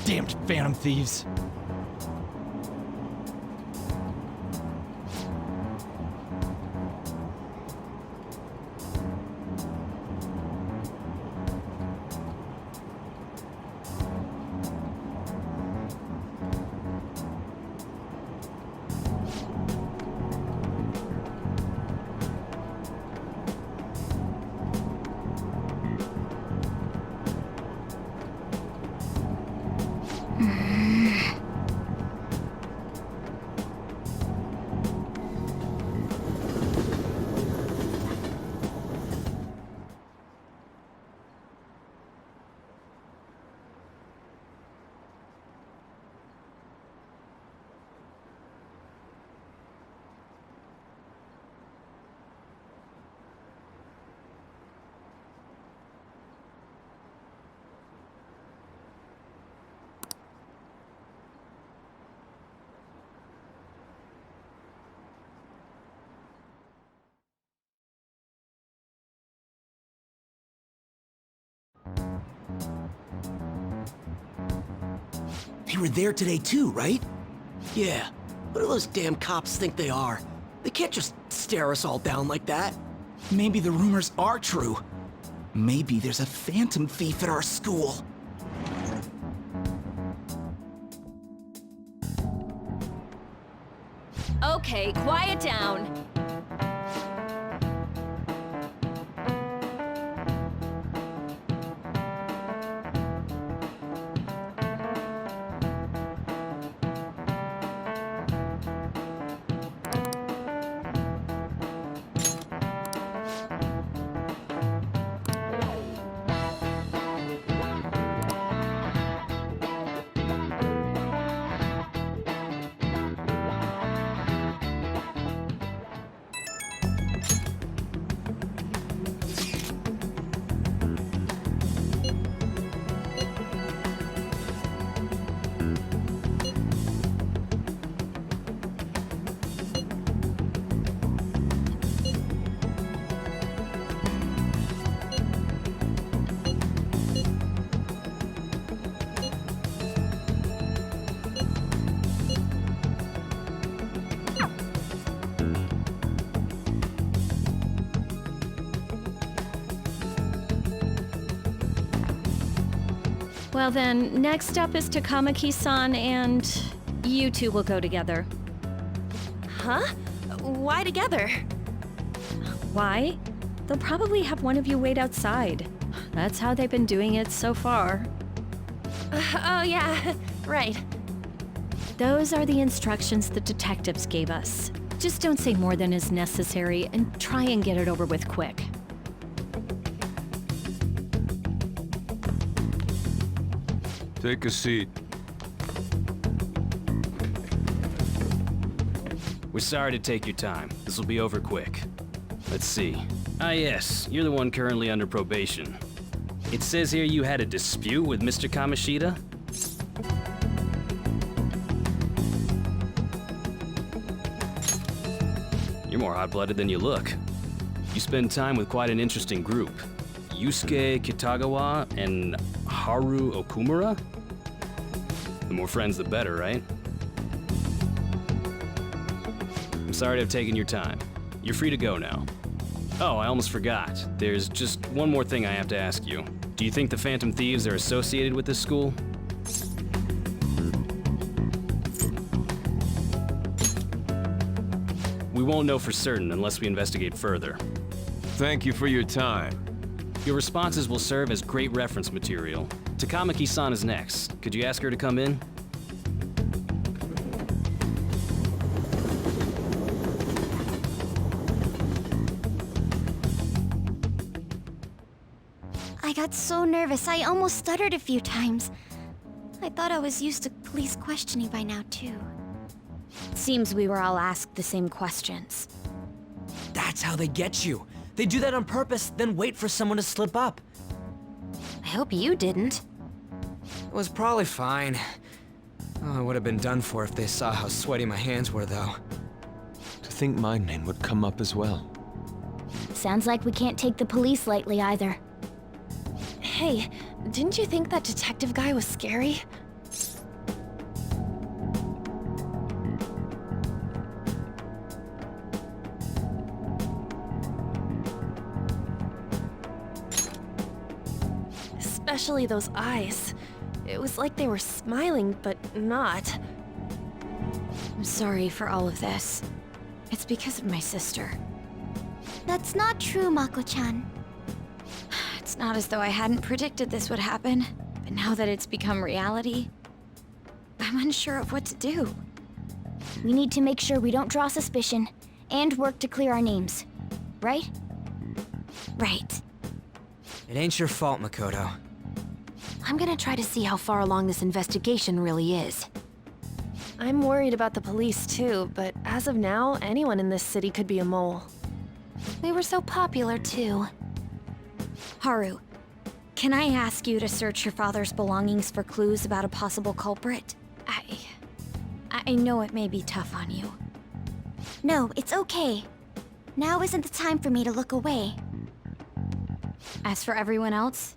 Damned Phantom Thieves. They were there today too, right? Yeah. What do those damn cops think they are? They can't just stare us all down like that. Maybe the rumors are true. Maybe there's a phantom thief at our school. Okay, quiet down. Well then, next up is Takamaki-san, and you two will go together. Huh? Why together? Why? They'll probably have one of you wait outside. That's how they've been doing it so far. Oh yeah, right. Those are the instructions the detectives gave us. Just don't say more than is necessary, and try and get it over with quick. Take a seat. We're sorry to take your time. This will be over quick. Let's see. Ah yes, you're the one currently under probation. It says here you had a dispute with Mr. Kamishita? You're more hot-blooded than you look. You spend time with quite an interesting group. Yusuke Kitagawa and Haru Okumura? The more friends, the better, right? I'm sorry to have taken your time. You're free to go now. Oh, I almost forgot. There's just one more thing I have to ask you. Do you think the Phantom Thieves are associated with this school? We won't know for certain unless we investigate further. Thank you for your time. Your responses will serve as great reference material. Takamaki-san is next. Could you ask her to come in? I got so nervous, I almost stuttered a few times. I thought I was used to police questioning by now, too. Seems we were all asked the same questions. That's how they get you. They do that on purpose, then wait for someone to slip up. I hope you didn't. It was probably fine. Oh, I would have been done for if they saw how sweaty my hands were, though. To think my name would come up as well. Sounds like we can't take the police lightly either. Hey, didn't you think that detective guy was scary? Especially those eyes. It was like they were smiling, but not. I'm sorry for all of this. It's because of my sister. That's not true, Mako-chan. It's not as though I hadn't predicted this would happen, but now that it's become reality, I'm unsure of what to do. We need to make sure we don't draw suspicion, and work to clear our names. Right? Right. It ain't your fault, Makoto. I'm gonna try to see how far along this investigation really is. I'm worried about the police too, but as of now, anyone in this city could be a mole. They were so popular, too. Haru, can I ask you to search your father's belongings for clues about a possible culprit? I know it may be tough on you. No, it's okay. Now isn't the time for me to look away. As for everyone else,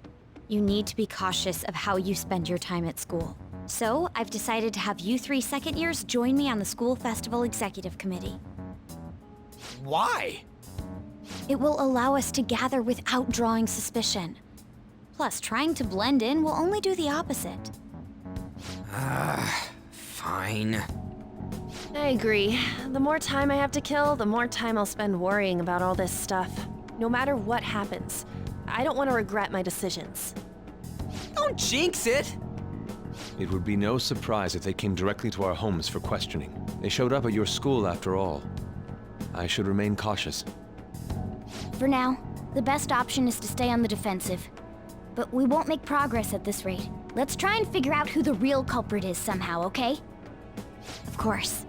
you need to be cautious of how you spend your time at school. So, I've decided to have you 3 second years join me on the school festival executive committee. Why? It will allow us to gather without drawing suspicion. Plus, trying to blend in will only do the opposite. Fine. I agree. The more time I have to kill, the more time I'll spend worrying about all this stuff. No matter what happens. I don't want to regret my decisions. Don't jinx it! It would be no surprise if they came directly to our homes for questioning. They showed up at your school after all. I should remain cautious. For now, the best option is to stay on the defensive. But we won't make progress at this rate. Let's try and figure out who the real culprit is somehow, okay? Of course.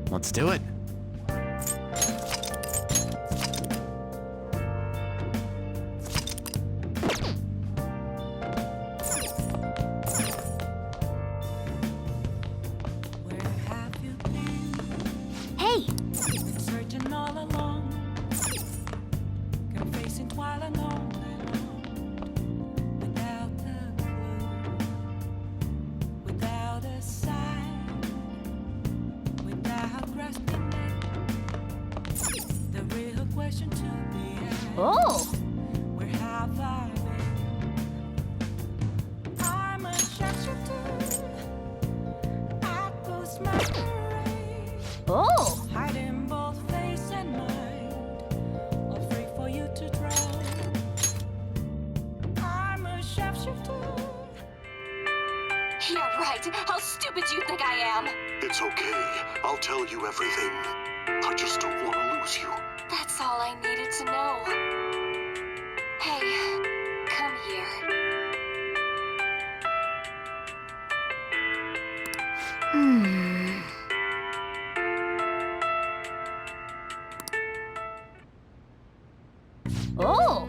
Let's do it. Hey! Searching all along, confessing while alone, without a clue, without a sign, without grasping it. The real question to be asked: Oh! where have I been? I'm a shapeshifter. I post masquerade. Oh! Hiding both face and mind, all free for you to draw. I'm a shapeshifter. Yeah, right. How stupid do you think I am? It's okay. I'll tell you everything. I just don't want to lose you. That's all I needed to know. Hey, come here. Oh!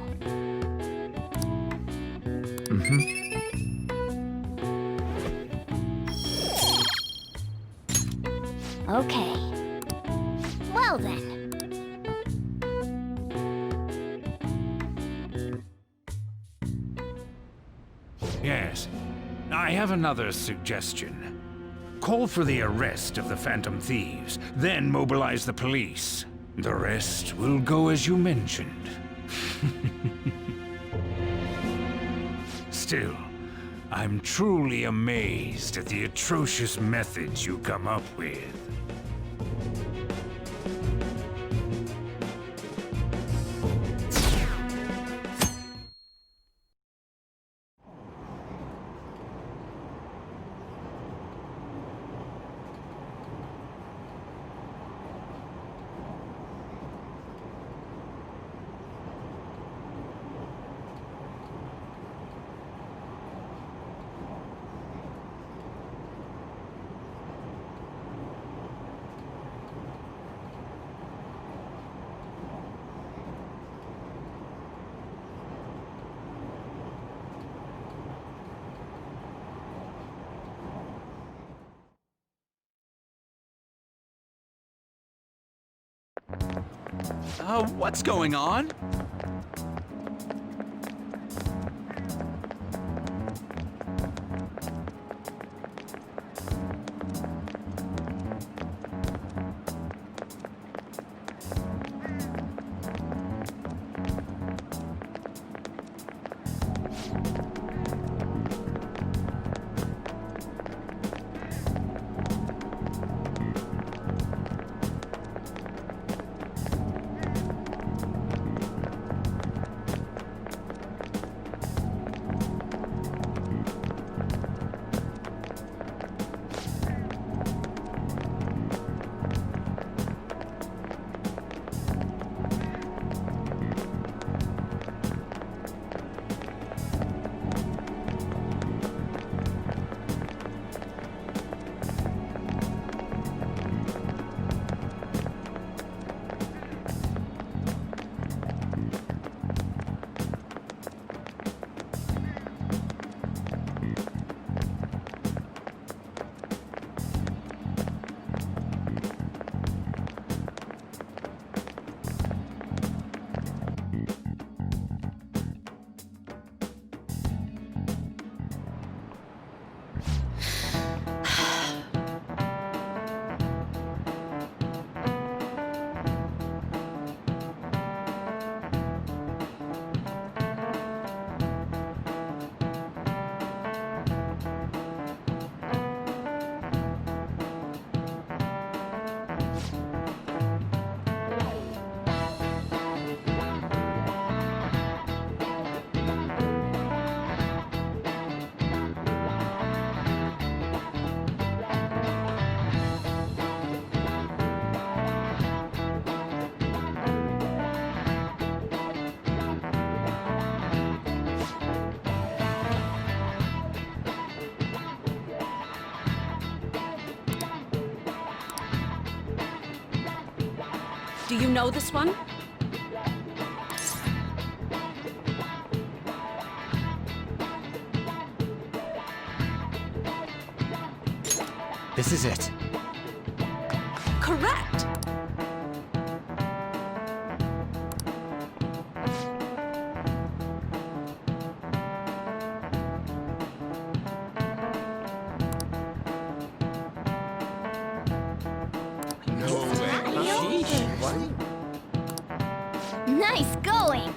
Okay. Well then. Yes. I have another suggestion. Call for the arrest of the Phantom Thieves, then mobilize the police. The rest will go as you mentioned. Still, I'm truly amazed at the atrocious methods you come up with. What's going on? Do you know this one? This is it. Correct! Nice going!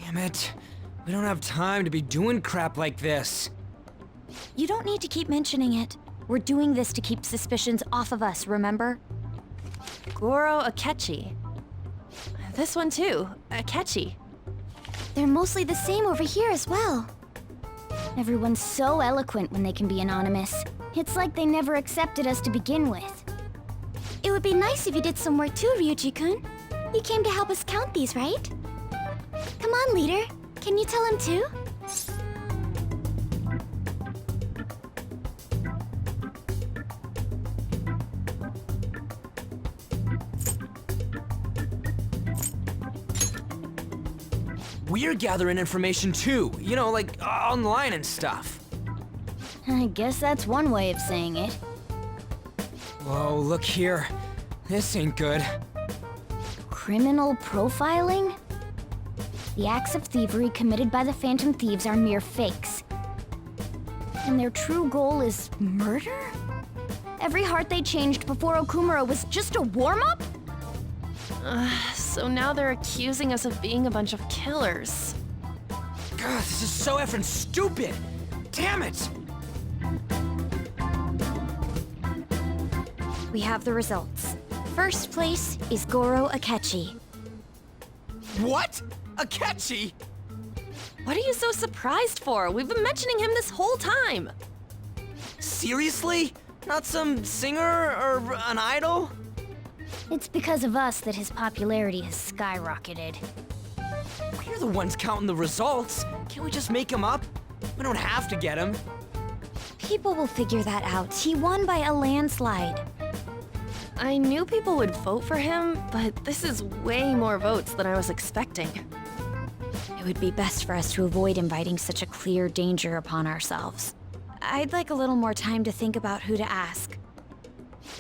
Damn it. We don't have time to be doing crap like this. You don't need to keep mentioning it. We're doing this to keep suspicions off of us, remember? Goro Akechi. This one too, Akechi. They're mostly the same over here as well. Everyone's so eloquent when they can be anonymous. It's like they never accepted us to begin with. It would be nice if you did some work too, Ryuji-kun. You came to help us count these, right? Come on, leader. Can you tell him too? We're gathering information too, you know, like online and stuff. I guess that's one way of saying it. Whoa, look here. This ain't good. Criminal profiling? The acts of thievery committed by the Phantom Thieves are mere fakes. And their true goal is murder? Every heart they changed before Okumura was just a warm-up? So now they're accusing us of being a bunch of killers. God, this is so effing stupid! Damn it! We have the results. First place is Goro Akechi. What? Akechi? What are you so surprised for? We've been mentioning him this whole time. Seriously? Not some singer or an idol? It's because of us that his popularity has skyrocketed. We're the ones counting the results. Can't we just make him up? We don't have to get him. People will figure that out. He won by a landslide. I knew people would vote for him, but this is way more votes than I was expecting. It would be best for us to avoid inviting such a clear danger upon ourselves. I'd like a little more time to think about who to ask.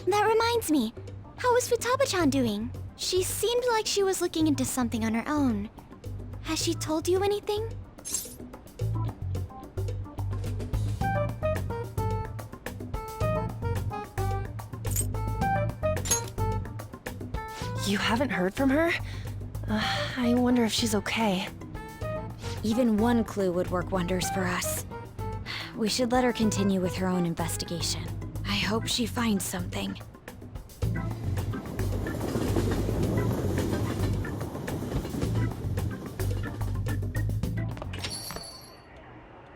That reminds me. How is Futaba-chan doing? She seemed like she was looking into something on her own. Has she told you anything? You haven't heard from her? I wonder if she's okay. Even one clue would work wonders for us. We should let her continue with her own investigation. I hope she finds something.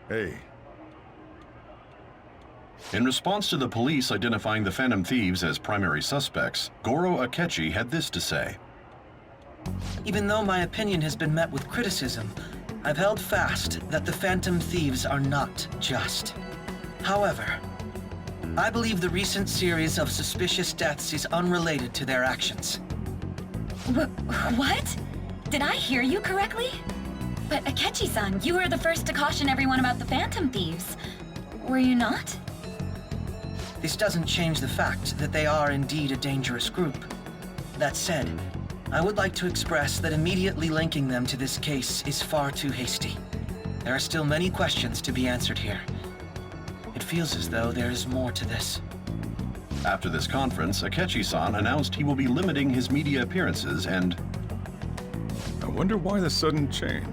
Hey. In response to the police identifying the Phantom Thieves as primary suspects, Goro Akechi had this to say. Even though my opinion has been met with criticism, I've held fast that the Phantom Thieves are not just. However, I believe the recent series of suspicious deaths is unrelated to their actions. What? Did I hear you correctly? But Akechi-san, you were the first to caution everyone about the Phantom Thieves. Were you not? This doesn't change the fact that they are indeed a dangerous group. That said, I would like to express that immediately linking them to this case is far too hasty. There are still many questions to be answered here. It feels as though there is more to this. After this conference, Akechi-san announced he will be limiting his media appearances and... I wonder why the sudden change.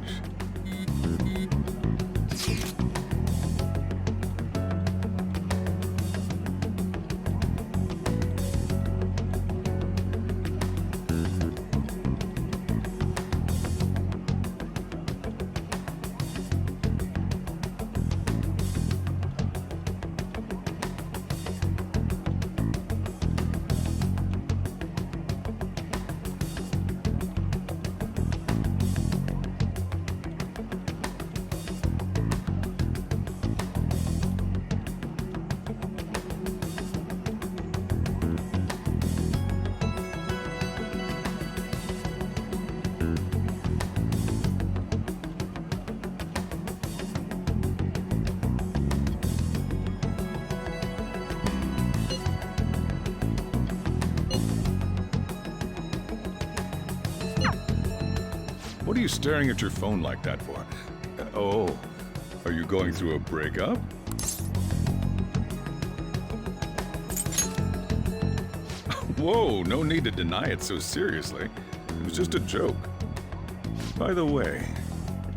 What are you staring at your phone like that for? Oh, are you going through a breakup? Whoa, no need to deny it so seriously. It was just a joke. By the way,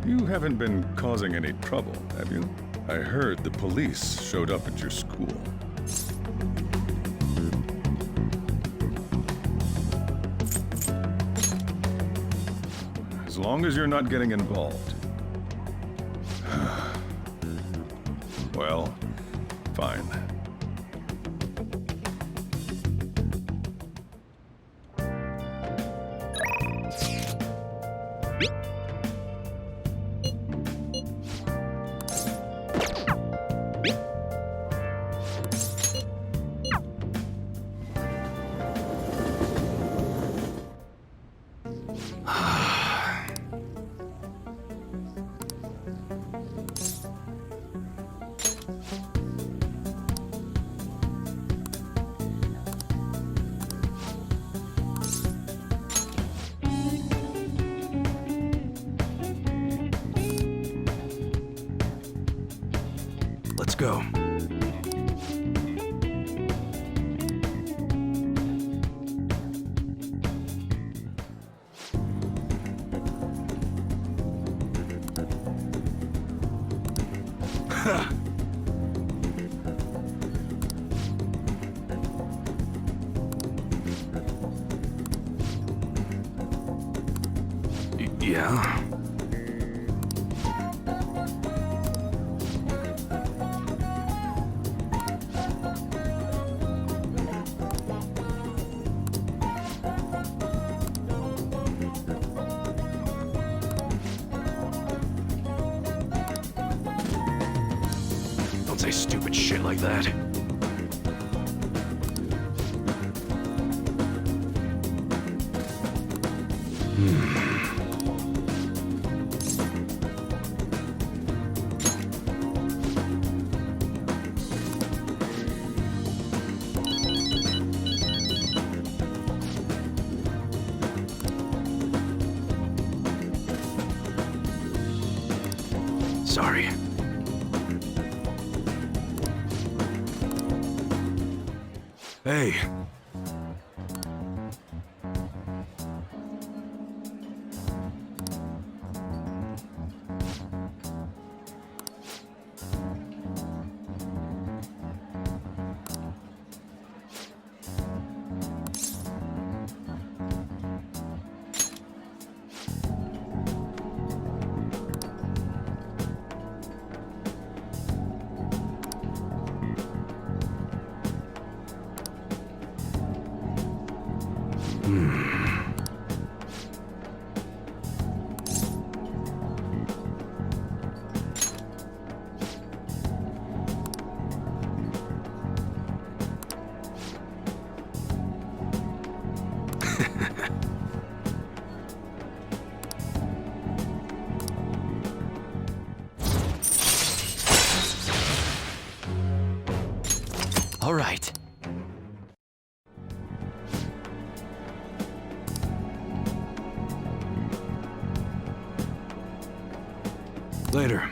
you haven't been causing any trouble, have you? I heard the police showed up at your school. long as you're not getting involved. Well, fine. Let's go. Yeah. Don't say stupid shit like that. Sorry. Hey. All right. Later.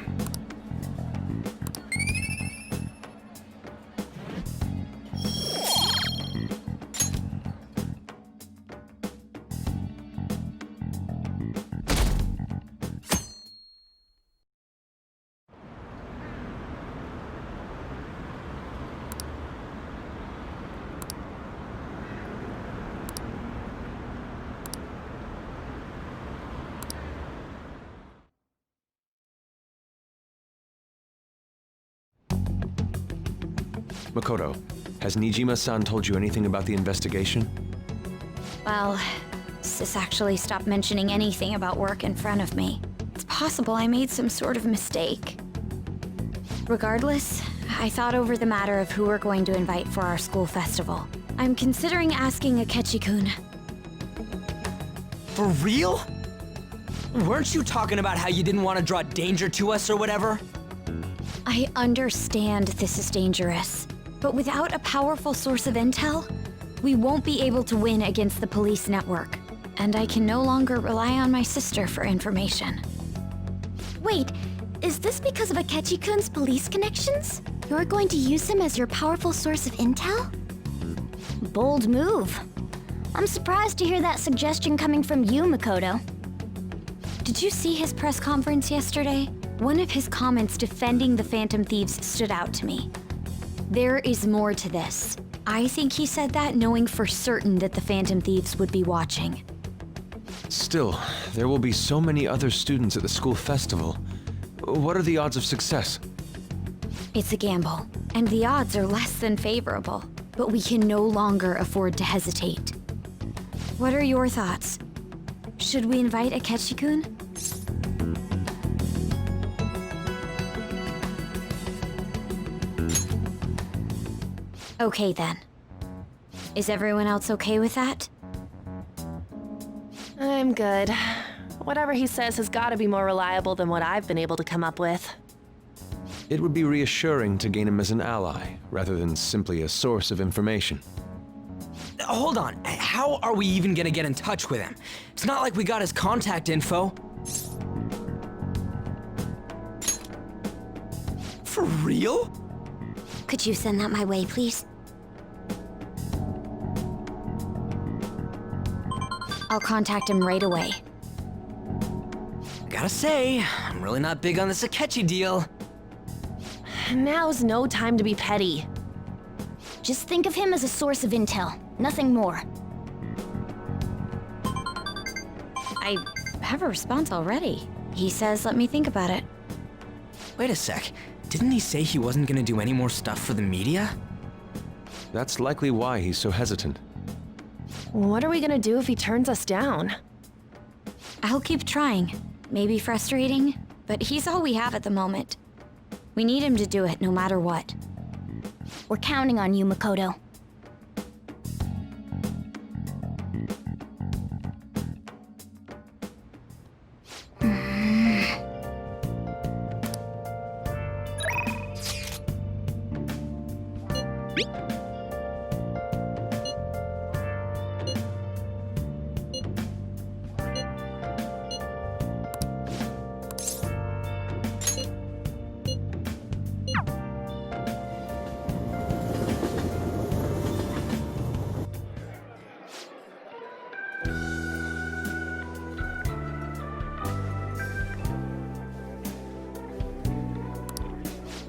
Makoto, has Nijima-san told you anything about the investigation? Well, Sis actually stopped mentioning anything about work in front of me. It's possible I made some sort of mistake. Regardless, I thought over the matter of who we're going to invite for our school festival. I'm considering asking Akechi-kun. For real? Weren't you talking about how you didn't want to draw danger to us or whatever? I understand this is dangerous, but without a powerful source of intel, we won't be able to win against the police network, and I can no longer rely on my sister for information. Wait, is this because of Akechi-kun's police connections? You're going to use him as your powerful source of intel? Bold move. I'm surprised to hear that suggestion coming from you, Makoto. Did you see his press conference yesterday? One of his comments defending the Phantom Thieves stood out to me. There is more to this. I think he said that knowing for certain that the Phantom Thieves would be watching. Still, there will be so many other students at the school festival. What are the odds of success? It's a gamble, and the odds are less than favorable. But we can no longer afford to hesitate. What are your thoughts? Should we invite Akechi-kun? Okay then. Is everyone else okay with that? I'm good. Whatever he says has got to be more reliable than what I've been able to come up with. It would be reassuring to gain him as an ally, rather than simply a source of information. Hold on, how are we even gonna get in touch with him? It's not like we got his contact info. For real? Could you send that my way, please? I'll contact him right away. Gotta say, I'm really not big on this Akechi deal. Now's no time to be petty. Just think of him as a source of intel, nothing more. I have a response already. He says let me think about it. Wait a sec, didn't he say he wasn't gonna do any more stuff for the media? That's likely why he's so hesitant. What are we gonna do if he turns us down? I'll keep trying. Maybe frustrating, but he's all we have at the moment. We need him to do it no matter what. We're counting on you, Makoto.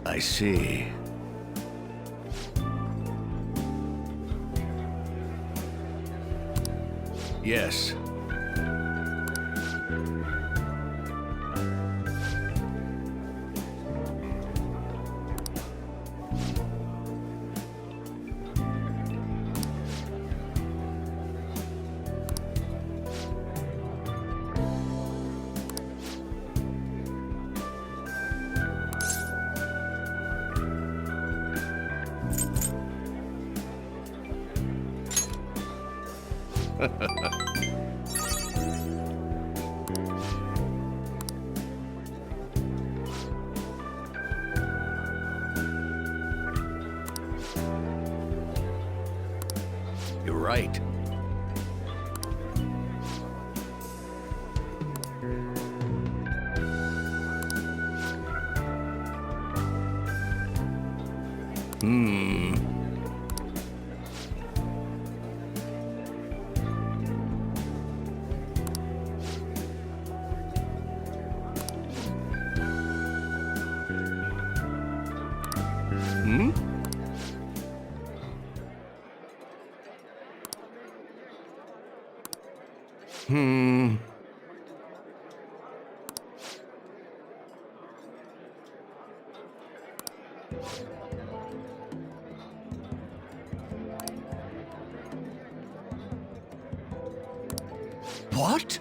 I see. Yes. You're right. What?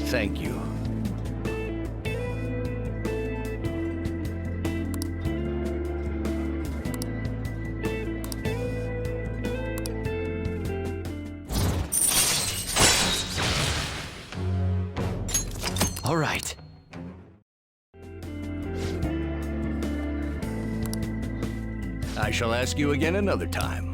Thank you. All right. I shall ask you again another time.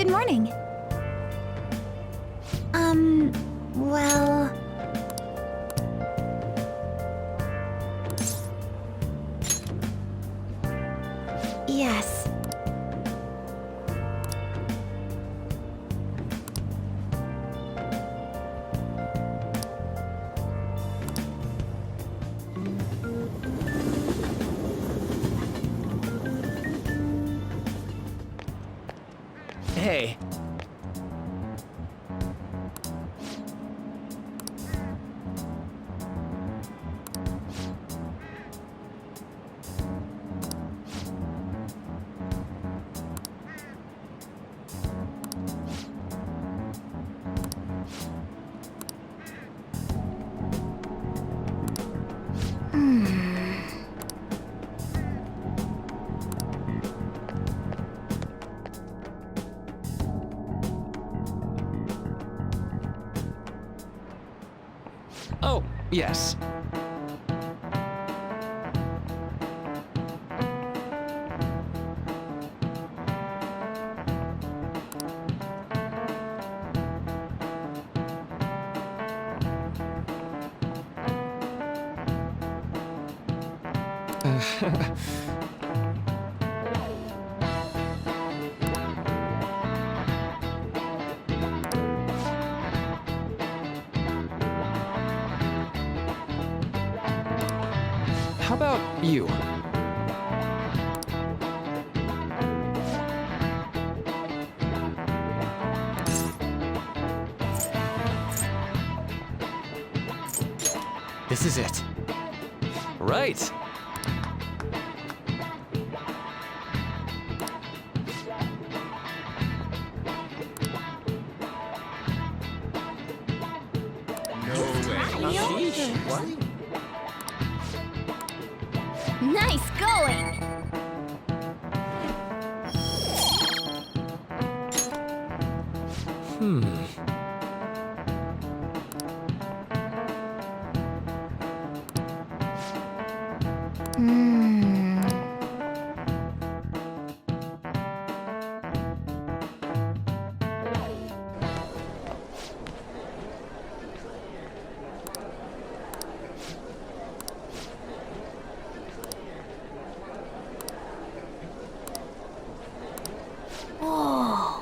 Good morning. Well... Yes. Hey. Oh, yes. How about you? This is it. Right. Nice going! Whoa.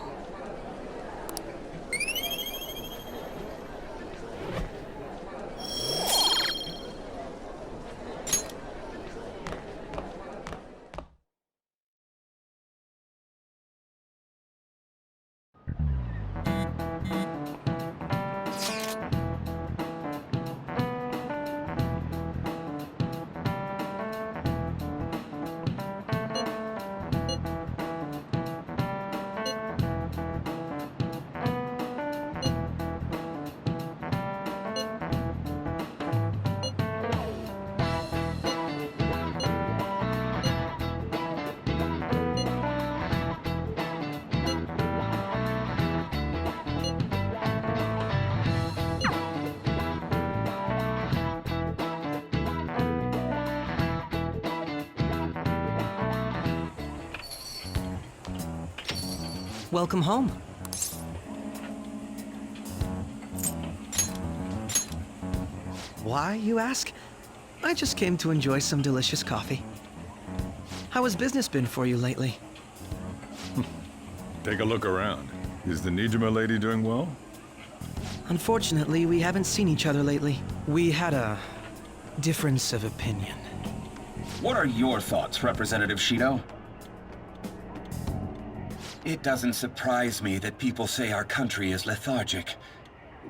Welcome home. Why, you ask? I just came to enjoy some delicious coffee. How has business been for you lately? Take a look around. Is the Nijima lady doing well? Unfortunately, we haven't seen each other lately. We had a difference of opinion. What are your thoughts, Representative Shido? It doesn't surprise me that people say our country is lethargic.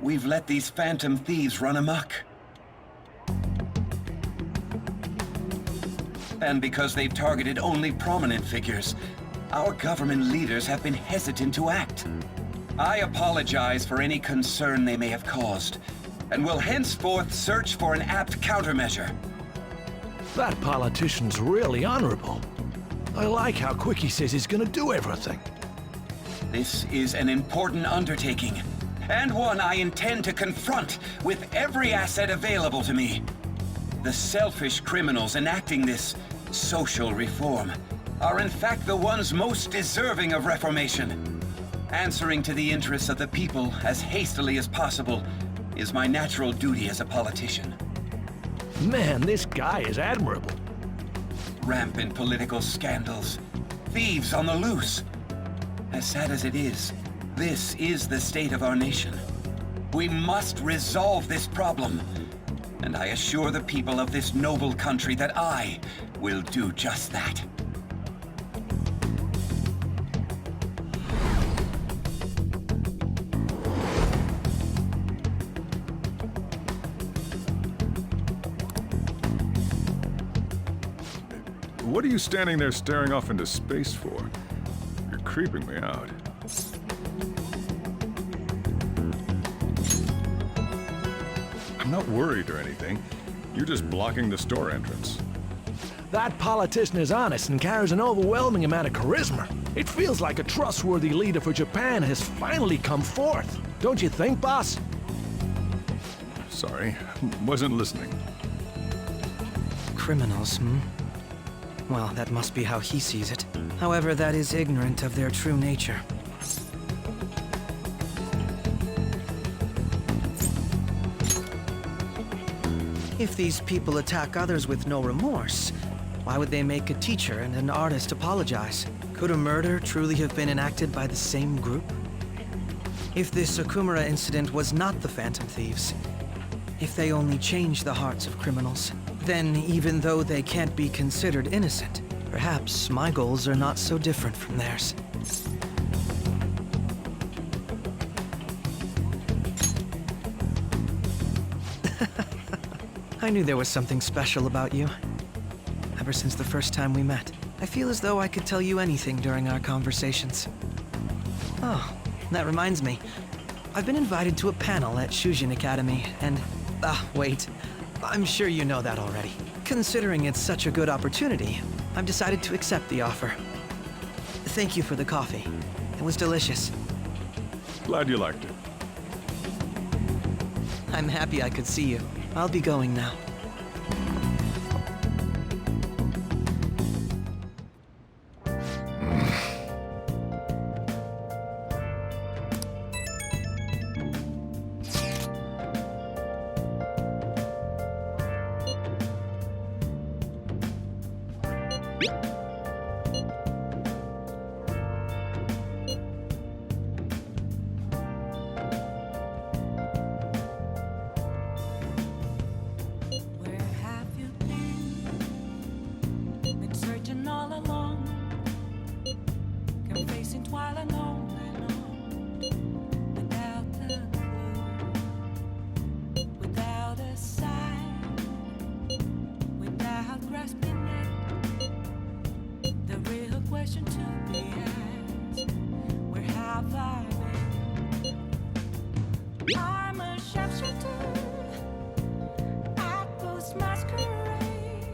We've let these Phantom Thieves run amok. And because they've targeted only prominent figures, our government leaders have been hesitant to act. I apologize for any concern they may have caused, and will henceforth search for an apt countermeasure. That politician's really honorable. I like how quick he says he's gonna do everything. This is an important undertaking, and one I intend to confront with every asset available to me. The selfish criminals enacting this social reform are in fact the ones most deserving of reformation. Answering to the interests of the people as hastily as possible is my natural duty as a politician. Man, this guy is admirable. Rampant political scandals, thieves on the loose. As sad as it is, this is the state of our nation. We must resolve this problem, and I assure the people of this noble country that I will do just that. What are you standing there staring off into space for? You're creeping me out. I'm not worried or anything. You're just blocking the store entrance. That politician is honest and carries an overwhelming amount of charisma. It feels like a trustworthy leader for Japan has finally come forth. Don't you think, boss? Sorry, wasn't listening. Criminals, hmm? Well, that must be how he sees it. However, that is ignorant of their true nature. If these people attack others with no remorse, why would they make a teacher and an artist apologize? Could a murder truly have been enacted by the same group? If this Okumura incident was not the Phantom Thieves, if they only changed the hearts of criminals, then even though they can't be considered innocent, perhaps my goals are not so different from theirs. I knew there was something special about you. Ever since the first time we met, I feel as though I could tell you anything during our conversations. Oh, that reminds me. I've been invited to a panel at Shujin Academy, and... wait. I'm sure you know that already. Considering it's such a good opportunity, I've decided to accept the offer. Thank you for the coffee. It was delicious. Glad you liked it. I'm happy I could see you. I'll be going now. Where have you been? Been searching all along, kept facing twilight on and on, without a clue, without a sign, without grasping it. The real question to be asked: where have I been? I'm a sharpshooter. Masquerade,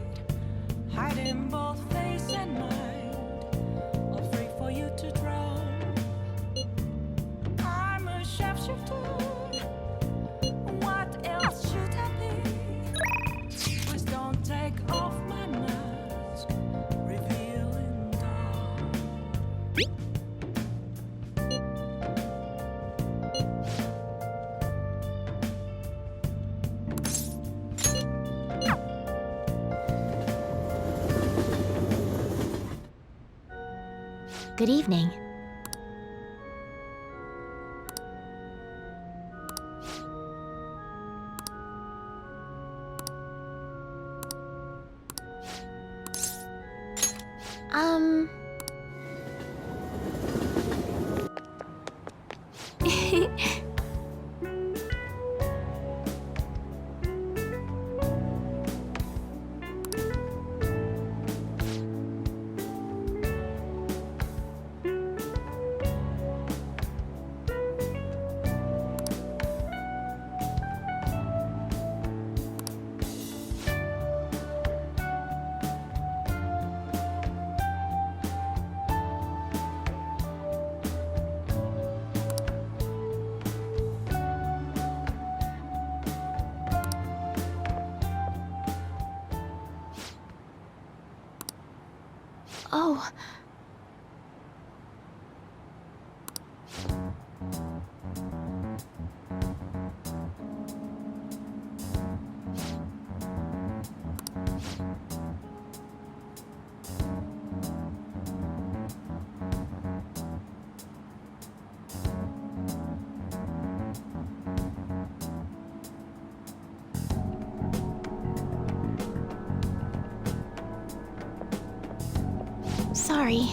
hiding both face and mind, all free for you to draw. I'm a sharpshooter. What else should I be? Please don't take off my mask, revealing dawn. Good evening. Oh. Sorry.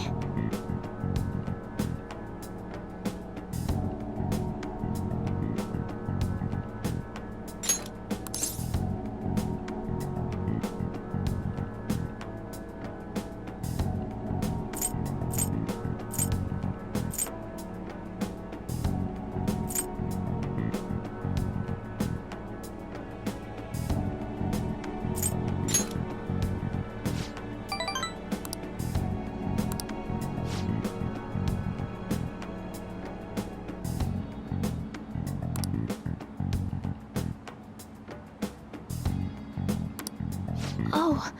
Oh.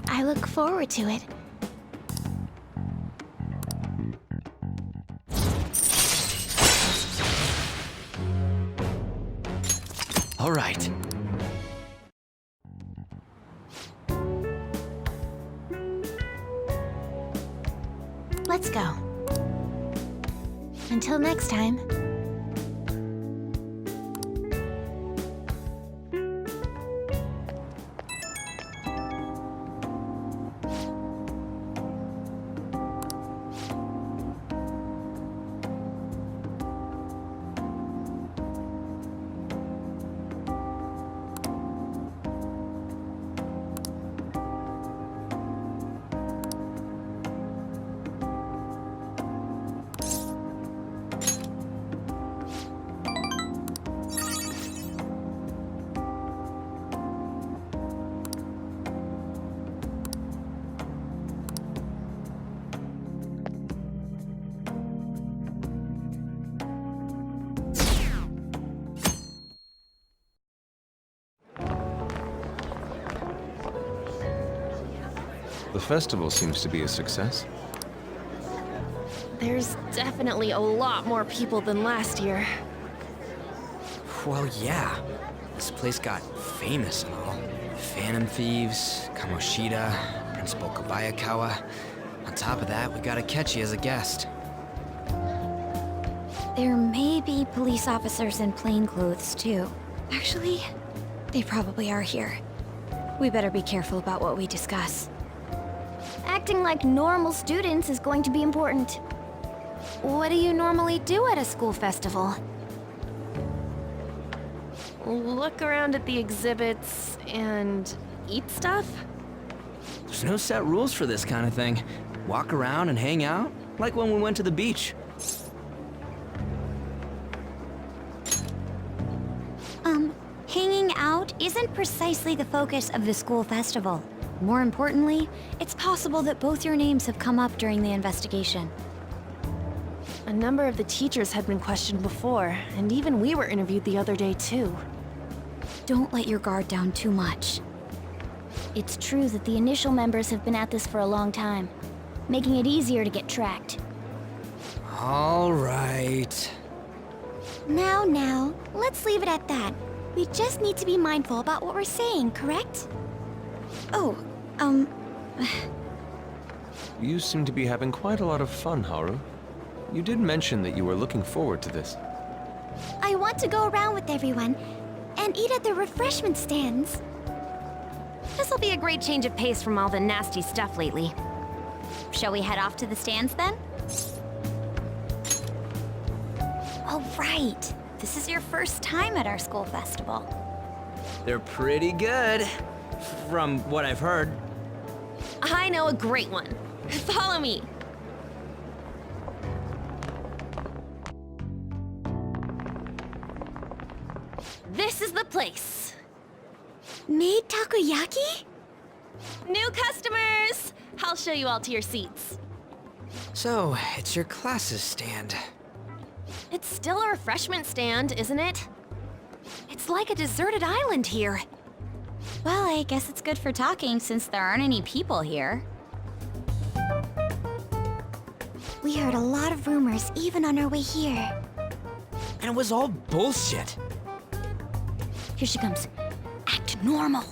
I look forward to it. All right. Let's go. Until next time. The festival seems to be a success. There's definitely a lot more people than last year. Well, yeah. This place got famous and all. Phantom Thieves, Kamoshida, Principal Kobayakawa. On top of that, we got Akechi as a guest. There may be police officers in plainclothes, too. Actually, they probably are here. We better be careful about what we discuss. Acting like normal students is going to be important. What do you normally do at a school festival? Look around at the exhibits and eat stuff? There's no set rules for this kind of thing. Walk around and hang out, like when we went to the beach. Hanging out isn't precisely the focus of the school festival. More importantly, it's possible that both your names have come up during the investigation. A number of the teachers had been questioned before, and even we were interviewed the other day too. Don't let your guard down too much. It's true that the initial members have been at this for a long time, making it easier to get tracked. All right. Now, let's leave it at that. We just need to be mindful about what we're saying, correct? Oh, You seem to be having quite a lot of fun, Haru. You did mention that you were looking forward to this. I want to go around with everyone and eat at the refreshment stands. This'll be a great change of pace from all the nasty stuff lately. Shall we head off to the stands then? Oh, right. This is your first time at our school festival. They're pretty good, from what I've heard. I know a great one. Follow me. This is the place. Made takoyaki? New customers! I'll show you all to your seats. So, it's your class's stand. It's still a refreshment stand, isn't it? It's like a deserted island here. Well, I guess it's good for talking since there aren't any people here. We heard a lot of rumors even on our way here. And it was all bullshit. Here she comes. Act normal.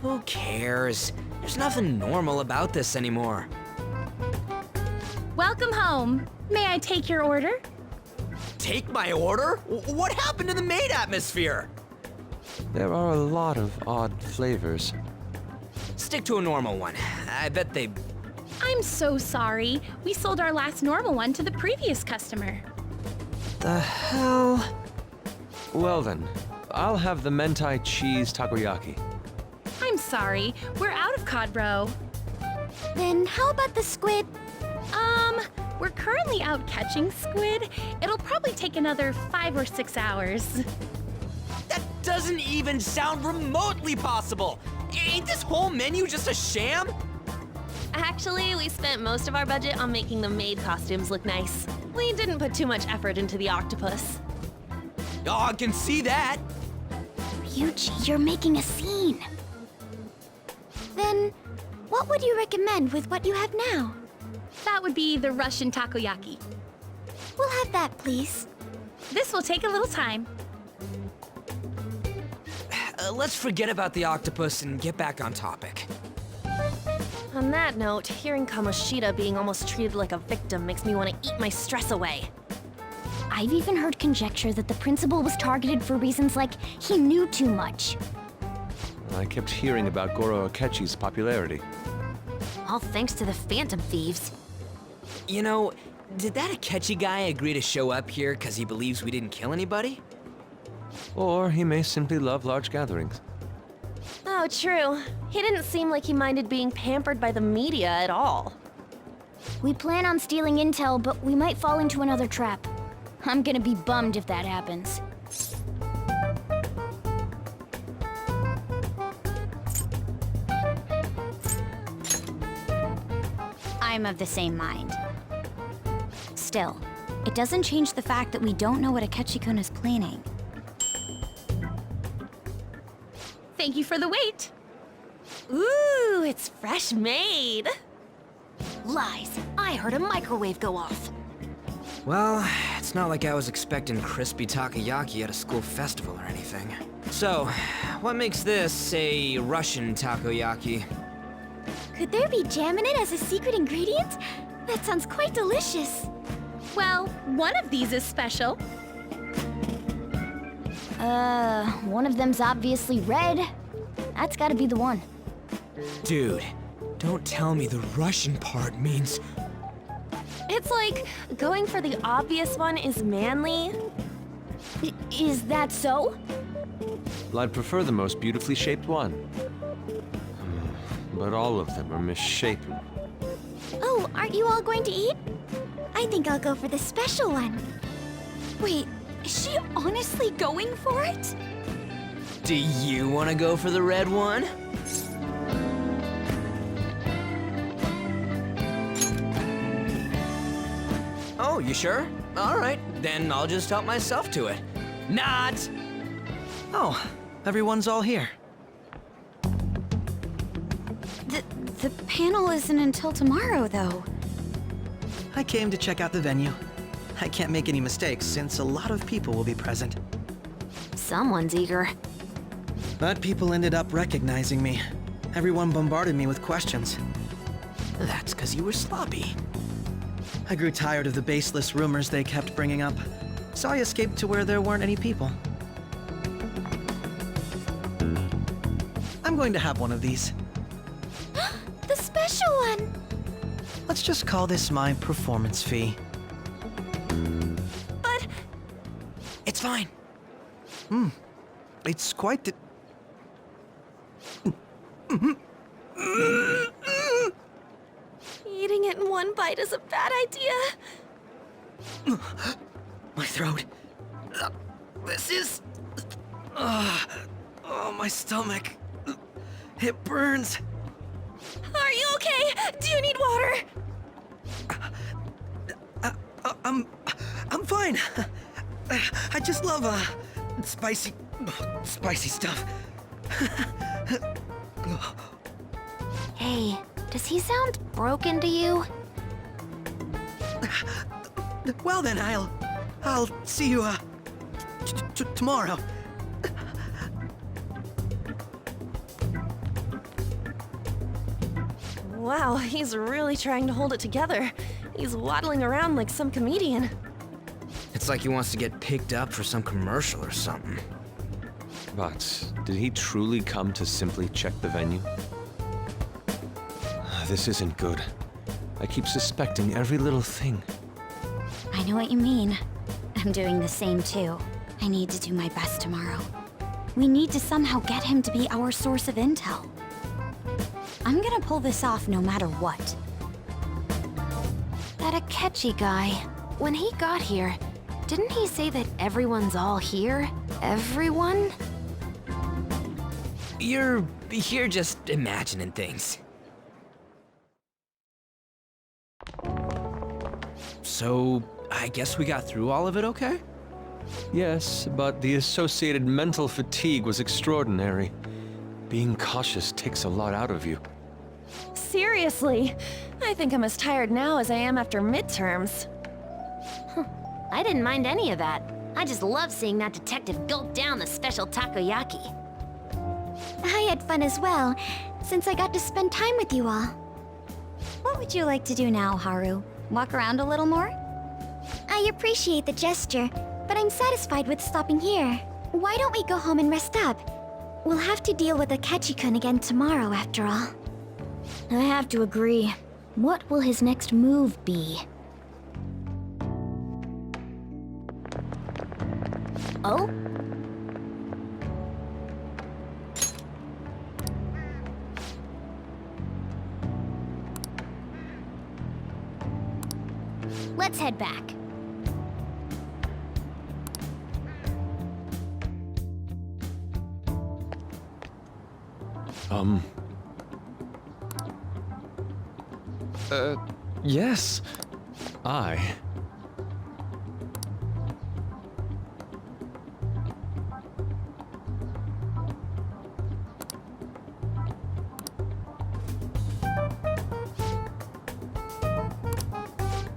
Who cares? There's nothing normal about this anymore. Welcome home. May I take your order? Take my order? What happened to the maid atmosphere? There are a lot of odd flavors. Stick to a normal one. I bet they... I'm so sorry. We sold our last normal one to the previous customer. The hell? Well then, I'll have the mentai cheese takoyaki. I'm sorry. We're out of cod roe. Then how about the squid? We're currently out catching squid. It'll probably take another 5 or 6 hours. That doesn't even sound remotely possible! Ain't this whole menu just a sham? Actually, we spent most of our budget on making the maid costumes look nice. We didn't put too much effort into the octopus. Oh, I can see that! Ryuji, you're making a scene. Then, what would you recommend with what you have now? That would be the Russian takoyaki. We'll have that, please. This will take a little time. Let's forget about the octopus and get back on topic. On that note, hearing Kamoshida being almost treated like a victim makes me want to eat my stress away. I've even heard conjecture that the principal was targeted for reasons like he knew too much. I kept hearing about Goro Akechi's popularity. All thanks to the Phantom Thieves. You know, did that Akechi guy agree to show up here because he believes we didn't kill anybody? Or he may simply love large gatherings. Oh, true. He didn't seem like he minded being pampered by the media at all. We plan on stealing intel, but we might fall into another trap. I'm gonna be bummed if that happens. I'm of the same mind. Still, it doesn't change the fact that we don't know what Akechi-kun is planning. Thank you for the wait. Ooh, it's fresh made. Lies. I heard a microwave go off. Well, it's not like I was expecting crispy takoyaki at a school festival or anything. So, what makes this a Russian takoyaki? Could there be jam in it as a secret ingredient? That sounds quite delicious. Well, one of these is special. One of them's obviously red. That's gotta be the one. Dude, don't tell me the Russian part means... It's like going for the obvious one is manly. Is that so? Well, I'd prefer the most beautifully shaped one. But all of them are misshapen. Oh, aren't you all going to eat? I think I'll go for the special one. Wait, is she honestly going for it? Do you want to go for the red one? Oh, you sure? All right, then I'll just help myself to it. Not! Oh, everyone's all here. The panel isn't until tomorrow, though. I came to check out the venue. I can't make any mistakes since a lot of people will be present. Someone's eager. But people ended up recognizing me. Everyone bombarded me with questions. That's because you were sloppy. I grew tired of the baseless rumors they kept bringing up, so I escaped to where there weren't any people. I'm going to have one of these. The special one! Let's just call this my performance fee. But... It's fine. It's quite the... Eating it in one bite is a bad idea. My throat. This is... oh, my stomach. It burns. Are you okay? Do you need water? I'm fine. I just love, spicy stuff. Hey, does he sound broken to you? Well then, I'll see you, tomorrow. Wow, he's really trying to hold it together. He's waddling around like some comedian. It's like he wants to get picked up for some commercial or something. But did he truly come to simply check the venue? This isn't good. I keep suspecting every little thing. I know what you mean. I'm doing the same too. I need to do my best tomorrow. We need to somehow get him to be our source of intel. I'm gonna pull this off no matter what. That Akechi guy, when he got here, didn't he say that everyone's all here? Everyone? You're just imagining things. So, I guess we got through all of it okay? Yes, but the associated mental fatigue was extraordinary. Being cautious takes a lot out of you. Seriously, I think I'm as tired now as I am after midterms. I didn't mind any of that. I just love seeing that detective gulp down the special takoyaki. I had fun as well, since I got to spend time with you all. What would you like to do now, Haru? Walk around a little more? I appreciate the gesture, but I'm satisfied with stopping here. Why don't we go home and rest up? We'll have to deal with Akechi-kun again tomorrow, after all. I have to agree. What will his next move be? Oh? Let's head back. Yes. I...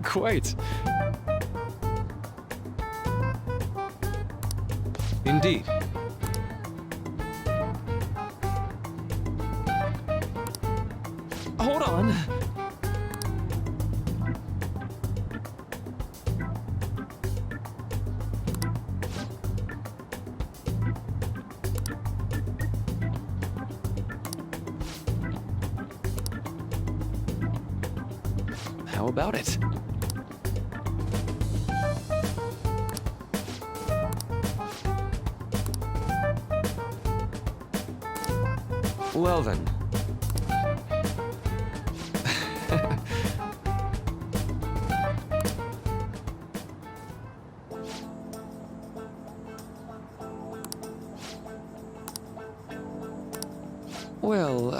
Quite. Indeed. Hold on. How about it? Well then. Well,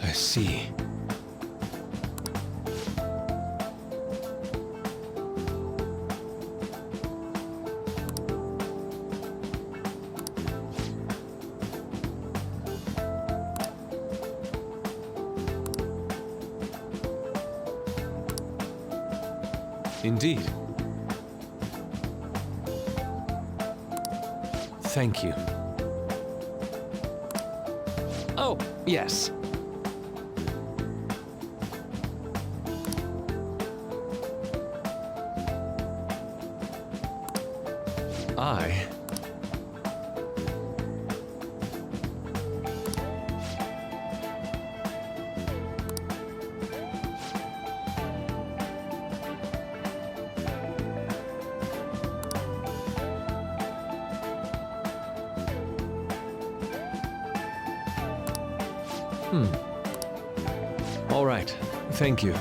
I see. Indeed. Thank you. Oh, yes. I... All right. Thank you.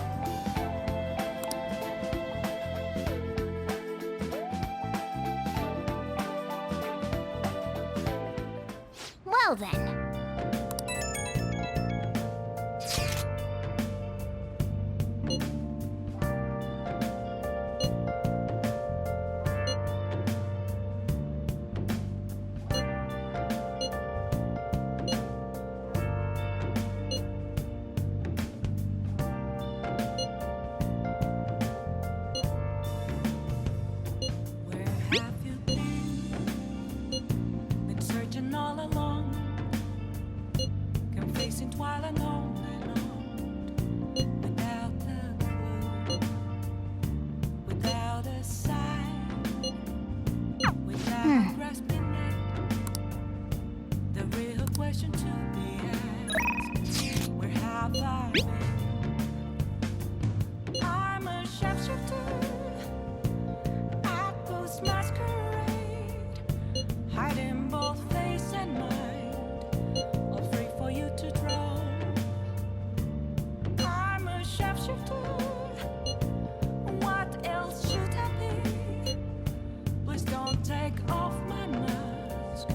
Well then. Been searching all along, confessing while alone and on, without a clue, without a sign, without grasping it. The real question to be asked: where have I been? I'm a sharpshooter at post masquerade, hiding both face and mind, afraid for you to draw. I'm a sharpshooter. What else should I be? Please don't take off my mask,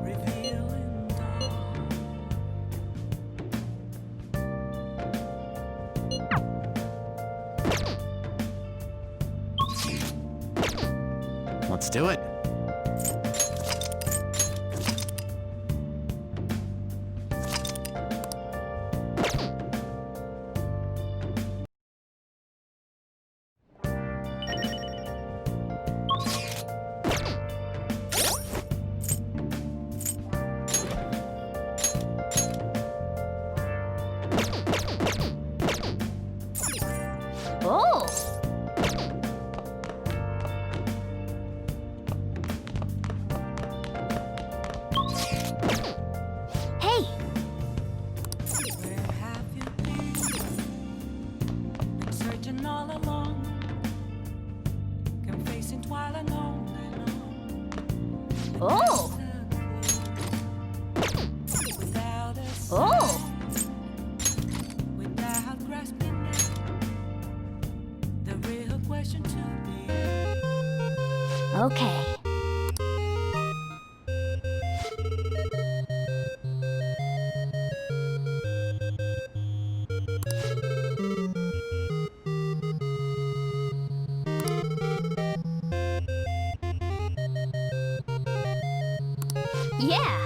revealing dawn. Let's do it. Oh! Hey! Where have you been searching all along, confessing while alone and on. Oh! Without a Oh! without grasping it. The real question to be Okay. Yeah!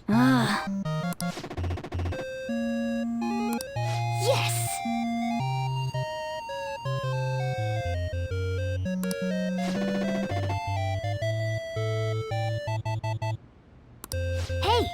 Ah. Yes! Hey!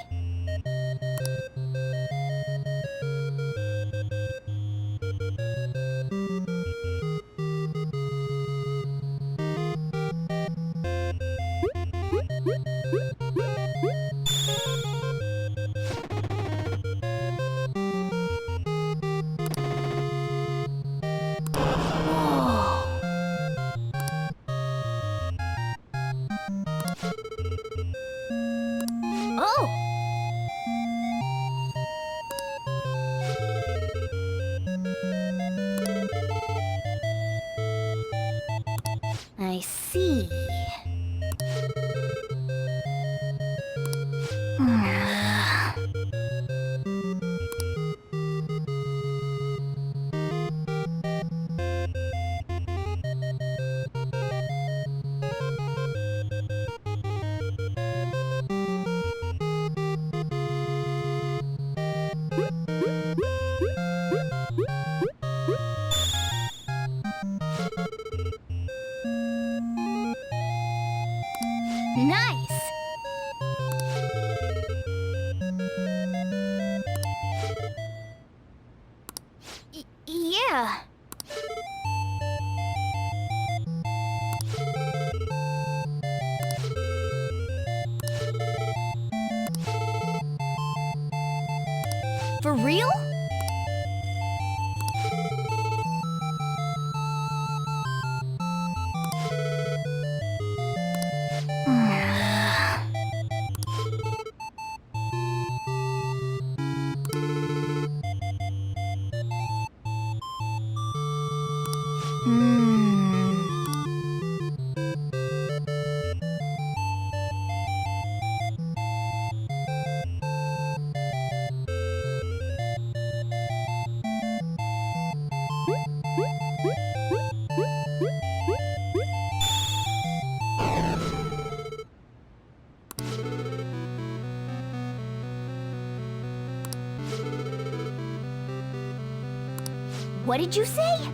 Oh! I see. Nice! Yeah. For real? What did you say?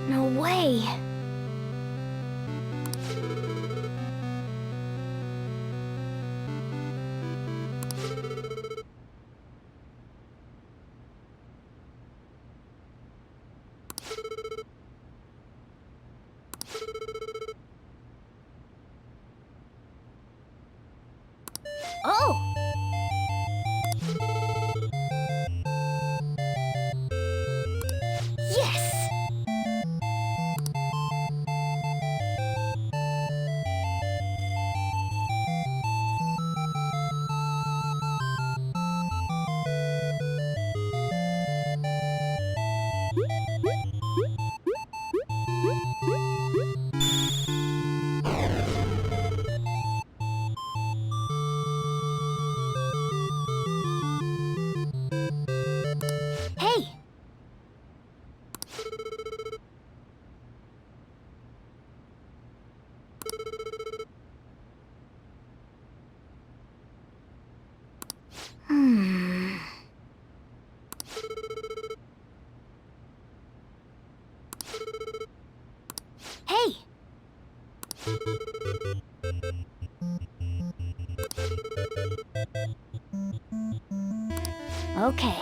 No way. Oh! Yes! Hey! Hey! Okay.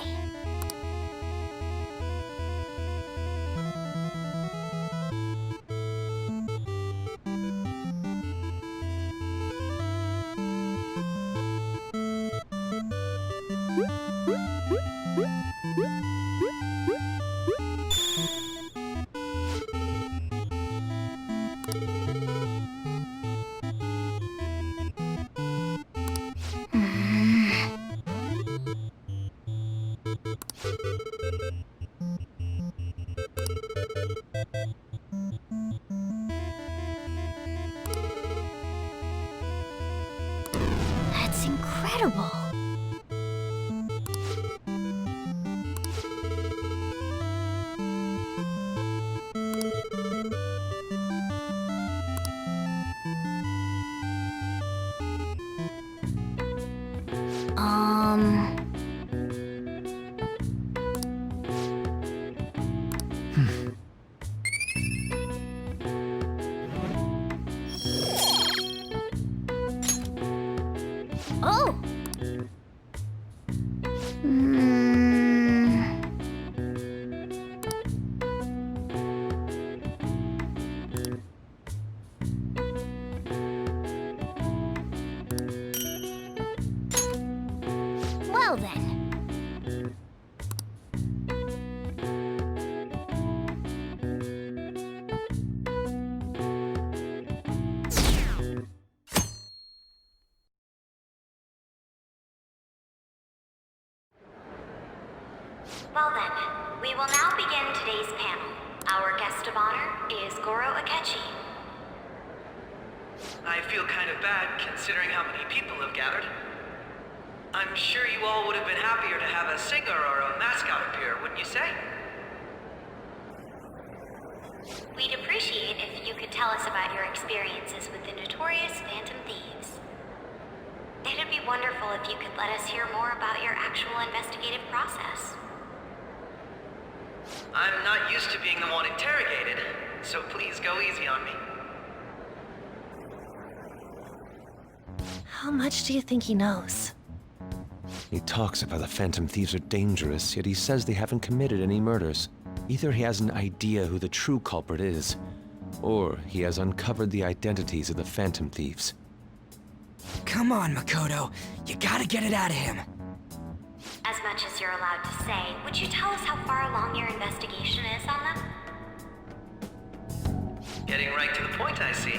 That's incredible. Oh! Well then. Well then, we will now begin today's panel. Our guest of honor is Goro Akechi. I feel kind of bad considering how many people have gathered. I'm sure you all would have been happier to have a singer or a mascot appear, wouldn't you say? We'd appreciate if you could tell us about your experiences with the notorious Phantom Thieves. It'd be wonderful if you could let us hear more about your actual investigative process. I'm not used to being the one interrogated, so please go easy on me. How much do you think he knows? He talks about the Phantom Thieves are dangerous, yet he says they haven't committed any murders. Either he has an idea who the true culprit is, or he has uncovered the identities of the Phantom Thieves. Come on, Makoto. You gotta get it out of him. As much as you're allowed to say, would you tell us how far along your investigation is on them? Getting right to the point, I see.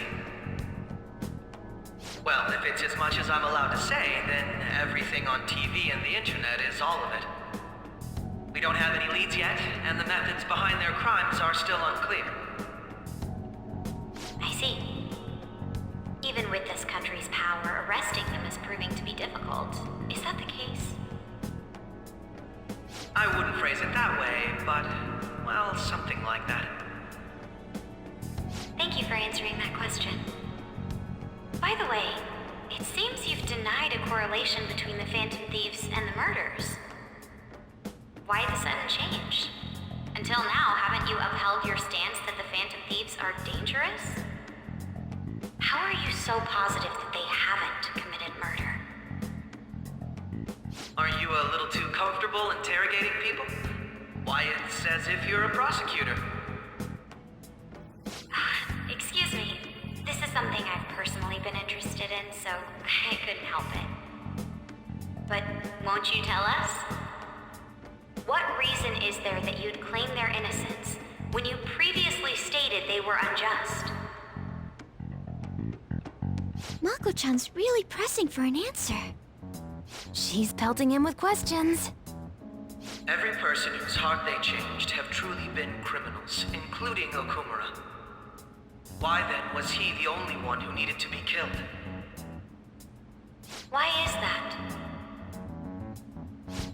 Well, if it's as much as I'm allowed to say, then everything on TV and the internet is all of it. We don't have any leads yet, and the methods behind their crimes are still unclear. I see. Even with this country's power, arresting them is proving to be difficult. Is that the case? I wouldn't phrase it that way, but, well, something like that. Thank you for answering that question. By the way, it seems you've denied a correlation between the Phantom Thieves and the murders. Why the sudden change? Until now, haven't you upheld your stance that the Phantom Thieves are dangerous? How are you so positive that they haven't committed murder? Are you a little too comfortable interrogating people? Why, it's as if you're a prosecutor. Excuse me. This is something I've personally been interested in, so I couldn't help it. But won't you tell us? What reason is there that you'd claim their innocence when you previously stated they were unjust? Mako-chan's really pressing for an answer. She's pelting him with questions. Every person whose heart they changed have truly been criminals, including Okumura. Why then was he the only one who needed to be killed? Why is that?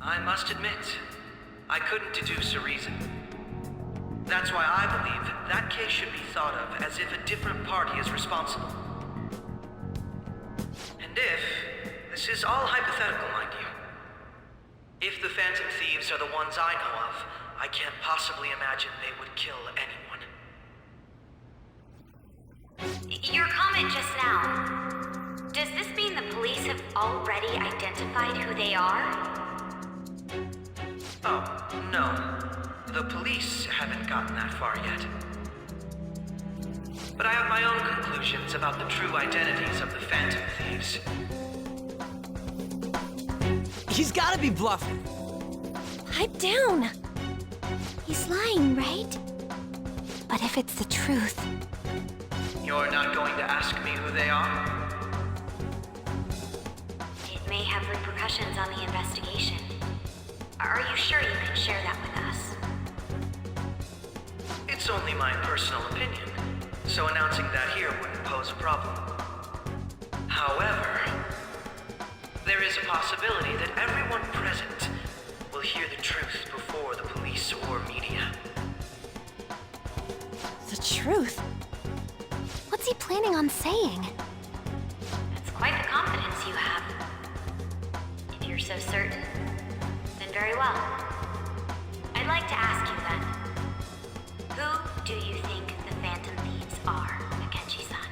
I must admit, I couldn't deduce a reason. That's why I believe that case should be thought of as if a different party is responsible. And if, this is all hypothetical, mind you, if the Phantom Thieves are the ones I know of, I can't possibly imagine they would kill anyone. Your comment just now, does this mean the police have already identified who they are? Oh, no. The police haven't gotten that far yet. But I have my own conclusions about the true identities of the Phantom Thieves. He's gotta be bluffing. Pipe down. He's lying, right? But if it's the truth... You're not going to ask me who they are? It may have repercussions on the investigation. Are you sure you can share that with us? It's only my personal opinion, so announcing that here wouldn't pose a problem. However, there is a possibility that everyone present will hear the truth before the police or media. The truth? What's he planning on saying? That's quite the confidence you have. If you're so certain, then very well. I'd like to ask you then, who do you think the Phantom Thieves are, Akechi-san?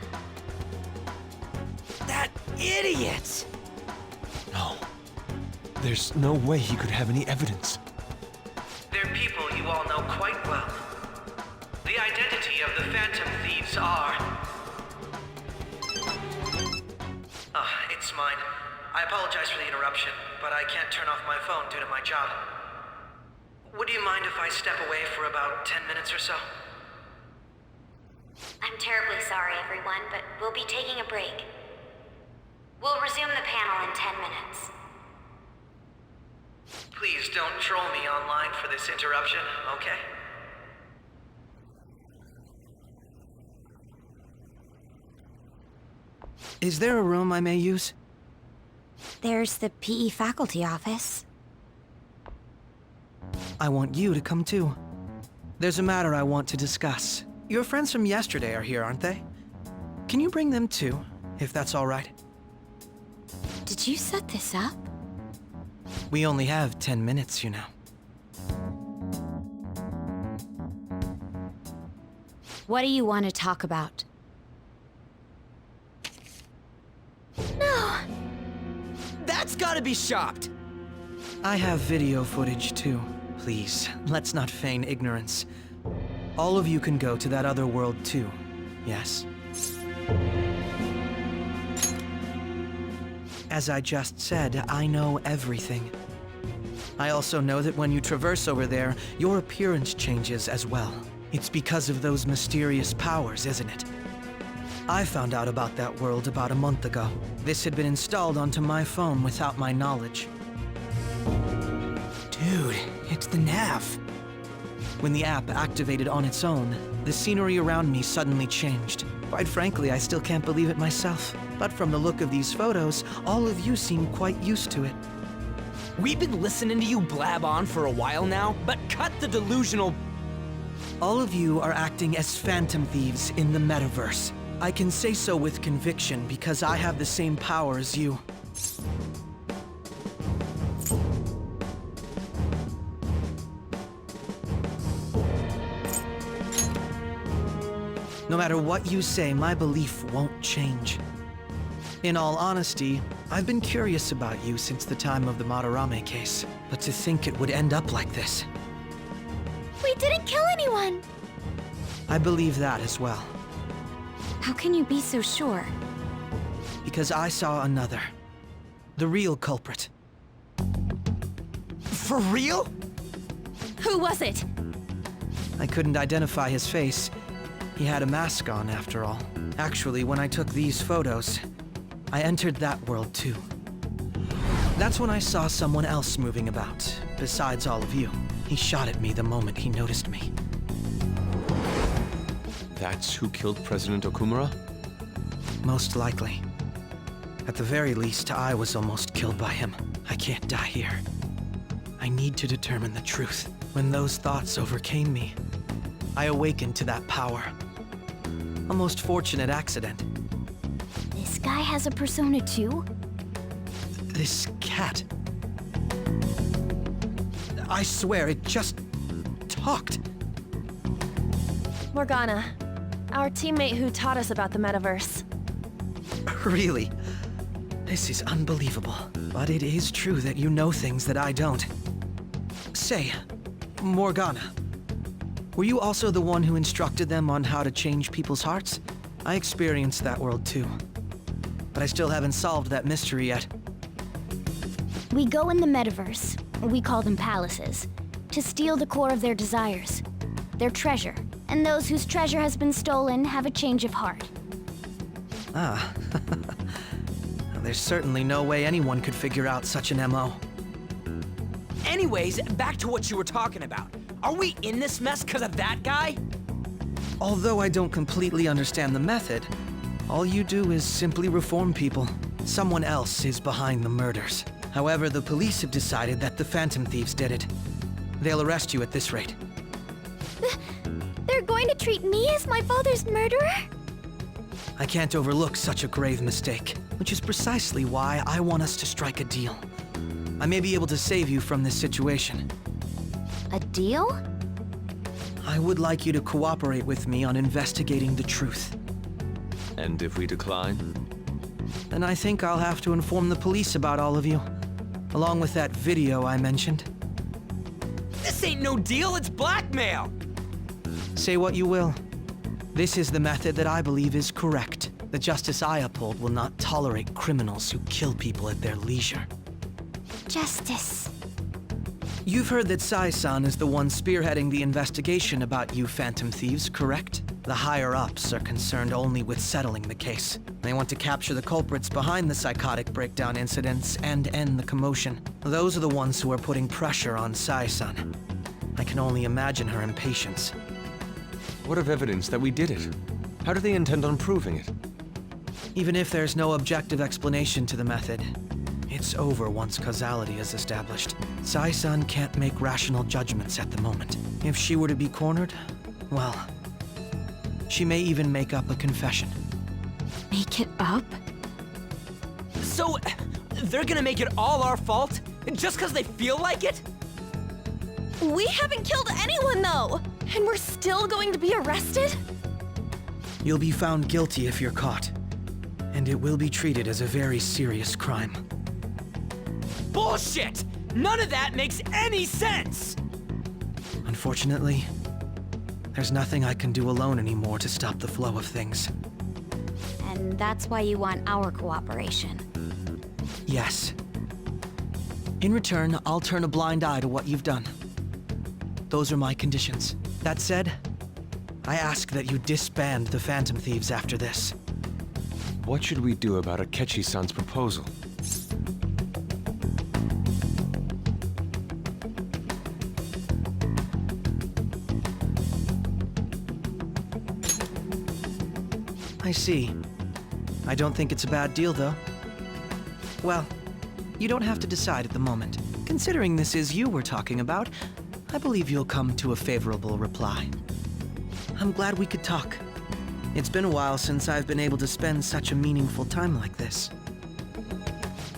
That idiot! No. There's no way he could have any evidence. They're people you all know quite well. The identity of the Phantom Thieves are... it's mine. I apologize for the interruption, but I can't turn off my phone due to my job. Would you mind if I step away for about 10 minutes or so? I'm terribly sorry, everyone, but we'll be taking a break. We'll resume the panel in 10 minutes. Please don't troll me online for this interruption, okay? Is there a room I may use? There's the PE faculty office. I want you to come too. There's a matter I want to discuss. Your friends from yesterday are here, aren't they? Can you bring them too, if that's all right? Did you set this up? We only have 10 minutes, you know. What do you want to talk about? No! That's gotta be shopped! I have video footage too. Please, let's not feign ignorance. All of you can go to that other world too, yes? As I just said, I know everything. I also know that when you traverse over there, your appearance changes as well. It's because of those mysterious powers, isn't it? I found out about that world about a month ago. This had been installed onto my phone without my knowledge. Dude, it's the nav. When the app activated on its own, the scenery around me suddenly changed. Quite frankly, I still can't believe it myself. But from the look of these photos, all of you seem quite used to it. We've been listening to you blab on for a while now, but cut the delusional... All of you are acting as Phantom Thieves in the metaverse. I can say so with conviction because I have the same power as you. No matter what you say, my belief won't change. In all honesty, I've been curious about you since the time of the Madarame case, but to think it would end up like this. We didn't kill anyone! I believe that as well. How can you be so sure? Because I saw another. The real culprit. For real? Who was it? I couldn't identify his face. He had a mask on, after all. Actually, when I took these photos, I entered that world too. That's when I saw someone else moving about, besides all of you. He shot at me the moment he noticed me. That's who killed President Okumura? Most likely. At the very least, I was almost killed by him. I can't die here. I need to determine the truth. When those thoughts overcame me, I awakened to that power. A most fortunate accident. This guy has a persona too? This cat. I swear, it just talked. Morgana, our teammate who taught us about the metaverse. Really? This is unbelievable. But it is true that you know things that I don't. Say, Morgana, were you also the one who instructed them on how to change people's hearts? I experienced that world too. But I still haven't solved that mystery yet. We go in the metaverse, or we call them palaces, to steal the core of their desires, their treasure. And those whose treasure has been stolen have a change of heart. Ah. There's certainly no way anyone could figure out such an MO. Anyways, back to what you were talking about. Are we in this mess because of that guy? Although I don't completely understand the method, all you do is simply reform people. Someone else is behind the murders. However, the police have decided that the Phantom Thieves did it. They'll arrest you at this rate. They're going to treat me as my father's murderer? I can't overlook such a grave mistake, which is precisely why I want us to strike a deal. I may be able to save you from this situation. A deal? I would like you to cooperate with me on investigating the truth. And if we decline? Then I think I'll have to inform the police about all of you, along with that video I mentioned. This ain't no deal, it's blackmail! Say what you will. This is the method that I believe is correct. The justice I uphold will not tolerate criminals who kill people at their leisure. Justice. You've heard that Sai-san is the one spearheading the investigation about you Phantom Thieves, correct? The higher-ups are concerned only with settling the case. They want to capture the culprits behind the psychotic breakdown incidents and end the commotion. Those are the ones who are putting pressure on Sai-san. I can only imagine her impatience. What of evidence that we did it? How do they intend on proving it? Even if there's no objective explanation to the method, it's over once causality is established. Sai-san can't make rational judgments at the moment. If she were to be cornered, well, she may even make up a confession. Make it up? So, they're gonna make it all our fault? Just because they feel like it? We haven't killed anyone, though! And we're still going to be arrested? You'll be found guilty if you're caught. And it will be treated as a very serious crime. Bullshit! None of that makes any sense! Unfortunately, there's nothing I can do alone anymore to stop the flow of things. And that's why you want our cooperation. Yes. In return, I'll turn a blind eye to what you've done. Those are my conditions. That said, I ask that you disband the Phantom Thieves after this. What should we do about Akechi-san's proposal? I see. I don't think it's a bad deal, though. Well, you don't have to decide at the moment. Considering this is you we're talking about, I believe you'll come to a favorable reply. I'm glad we could talk. It's been a while since I've been able to spend such a meaningful time like this.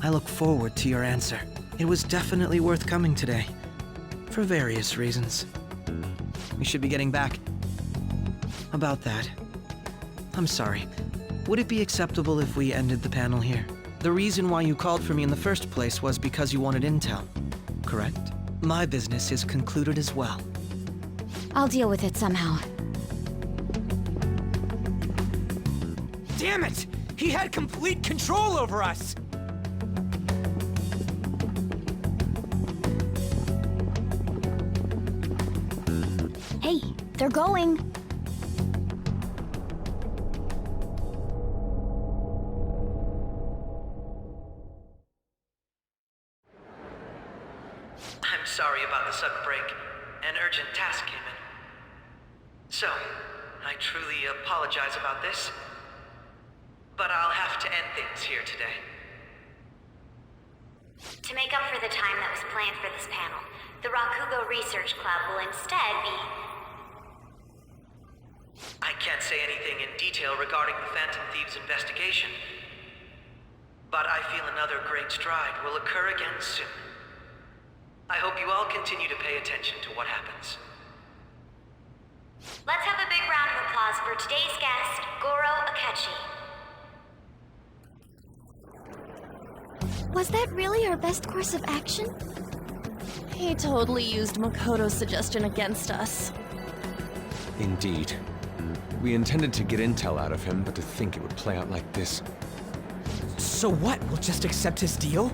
I look forward to your answer. It was definitely worth coming today, for various reasons. We should be getting back. About that, I'm sorry. Would it be acceptable if we ended the panel here? The reason why you called for me in the first place was because you wanted intel, correct? My business is concluded as well. I'll deal with it somehow. Damn it! He had complete control over us! Hey, they're going. I'm sorry about the sudden break. An urgent task came in. So, I truly apologize about this. But I'll have to end things here today. To make up for the time that was planned for this panel, the Rakugo Research Club will instead be... I can't say anything in detail regarding the Phantom Thieves investigation. But I feel another great stride will occur again soon. I hope you all continue to pay attention to what happens. Let's have a big round of applause for today's guest, Goro Akechi. Was that really our best course of action? He totally used Makoto's suggestion against us. Indeed. We intended to get intel out of him, but to think it would play out like this. So what? We'll just accept his deal?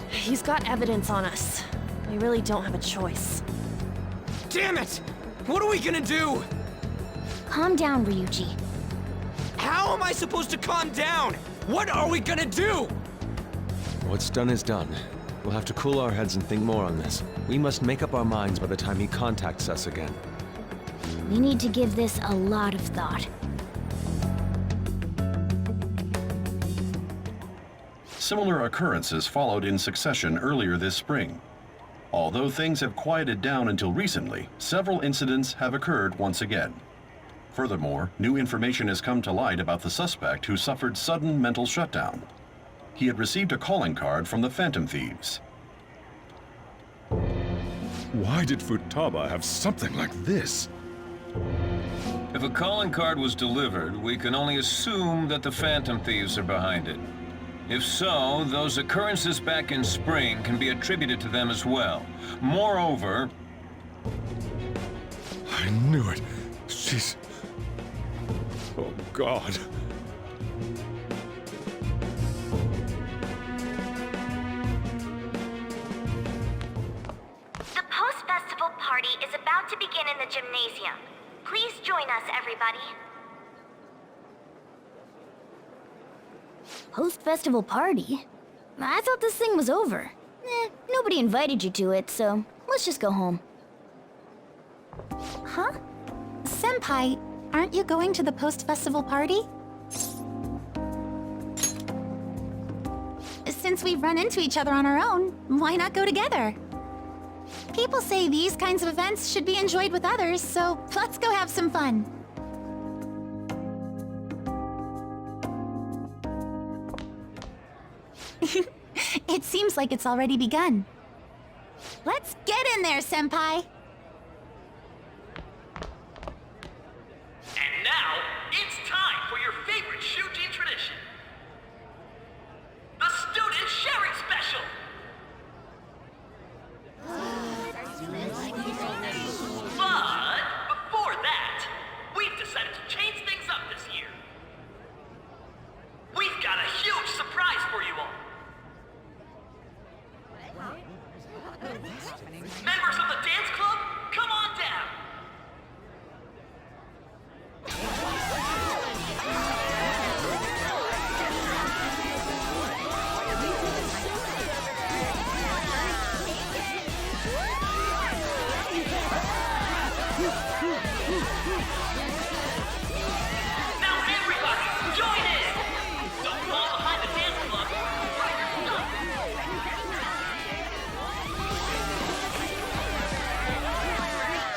He's got evidence on us. We really don't have a choice. Damn it! What are we gonna do? Calm down, Ryuji. How am I supposed to calm down? What are we gonna do? What's done is done. We'll have to cool our heads and think more on this. We must make up our minds by the time he contacts us again. We need to give this a lot of thought. Similar occurrences followed in succession earlier this spring. Although things have quieted down until recently, several incidents have occurred once again. Furthermore, new information has come to light about the suspect who suffered sudden mental shutdown. He had received a calling card from the Phantom Thieves. Why did Futaba have something like this? If a calling card was delivered, we can only assume that the Phantom Thieves are behind it. If so, those occurrences back in spring can be attributed to them as well. Moreover... I knew it. She's... Oh, God. The post-festival party is about to begin in the gymnasium. Please join us, everybody. Post-festival party? I thought this thing was over. Nobody invited you to it, so let's just go home. Huh? Senpai, aren't you going to the post-festival party? Since we've run into each other on our own, why not go together? People say these kinds of events should be enjoyed with others, so let's go have some fun. It seems like it's already begun. Let's get in there, Senpai! And now, it's time for your favorite Shuji tradition. The Student Sharing Special! But before that, we've decided to change things up this year. We've got a huge surprise for you all.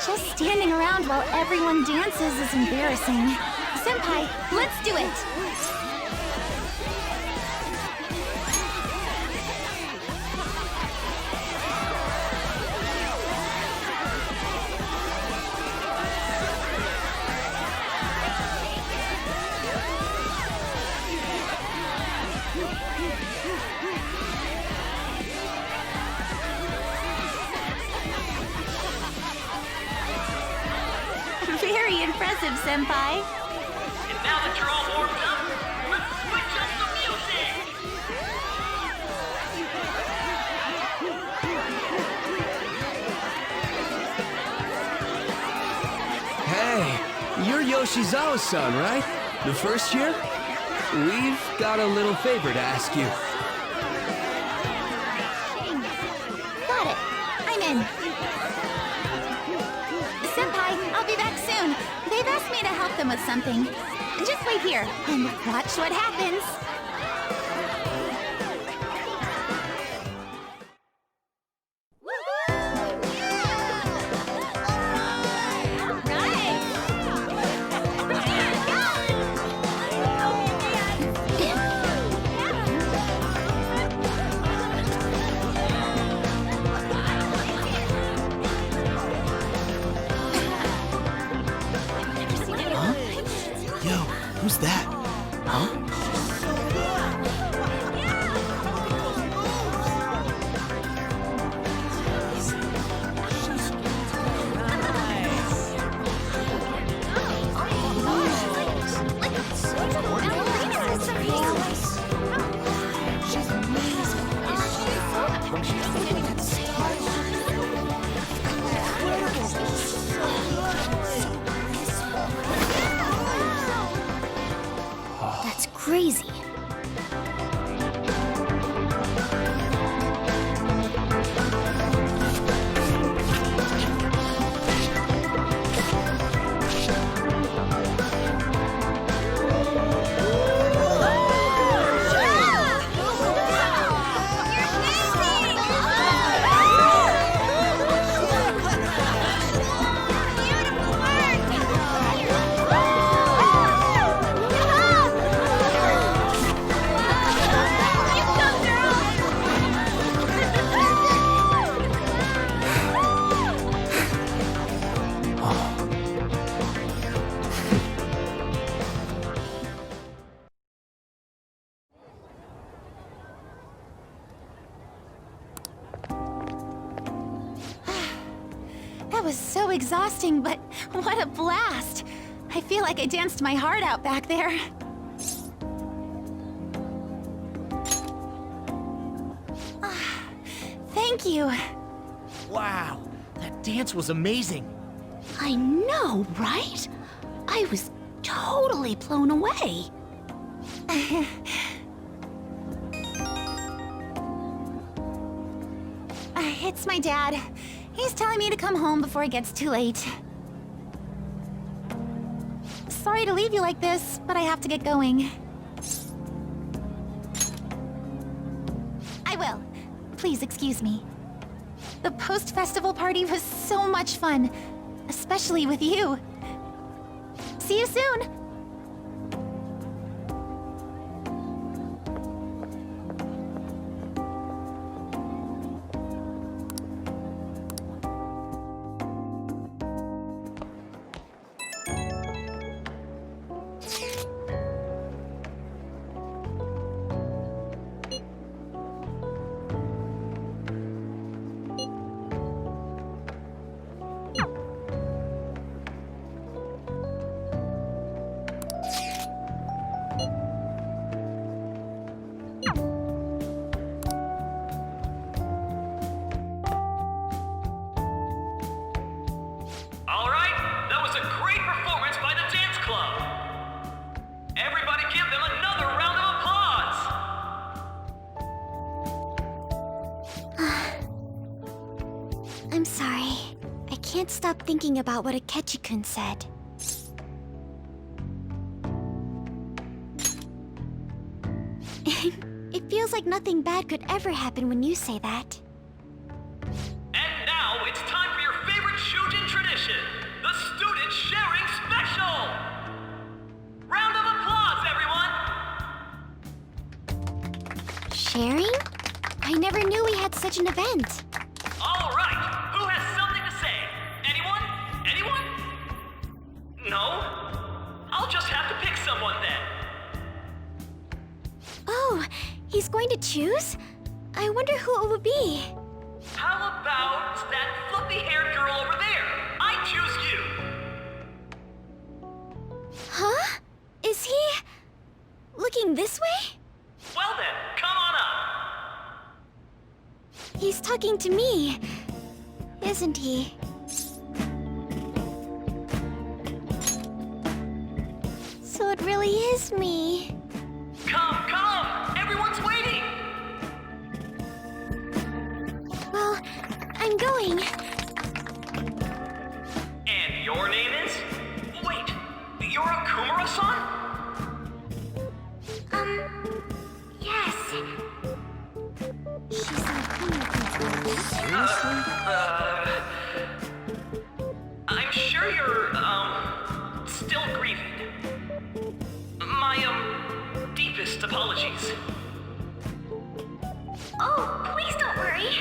Just standing around while everyone dances is embarrassing. Senpai, let's do it! Very impressive, Senpai. And now that you're all warmed up, let's switch up the music! Hey, you're Yoshizawa-san, right? The first year? We've got a little favor to ask you. Got it. I'm in. Senpai, I'll be back soon. They've asked me to help them with something. Just wait here and watch what happens. Yo, who's that? Huh? That's crazy. That was so exhausting, but what a blast! I feel like I danced my heart out back there. Thank you. Wow, that dance was amazing. I know, right? I was totally blown away. It's my dad. He's telling me to come home before it gets too late. Sorry to leave you like this, but I have to get going. I will. Please excuse me. The post-festival party was so much fun, especially with you. See you soon! All right, that was a great performance by the dance club. Everybody give them another round of applause. I'm sorry. I can't stop thinking about what Akechi-kun said. It feels like nothing bad could ever happen when you say that. And now it's time for your favorite Shujin tradition. celebration! The Student Sharing Special! Round of applause, everyone! Sharing? I never knew we had such an event. All right, who has something to say? Anyone? Anyone? No? I'll just have to pick someone then. Oh, he's going to choose? I wonder who it would be. How about that fluffy-haired girl over there? I choose you. Huh? Is he looking this way? Well then, come on up. He's talking to me, isn't he? So it really is me. Come, come! Everyone's waiting! Well, I'm going. And your name is? Wait, you're a Kumura-san? Yes. She's I'm sure you're, still grieving. My, deepest apologies. Oh, please don't worry.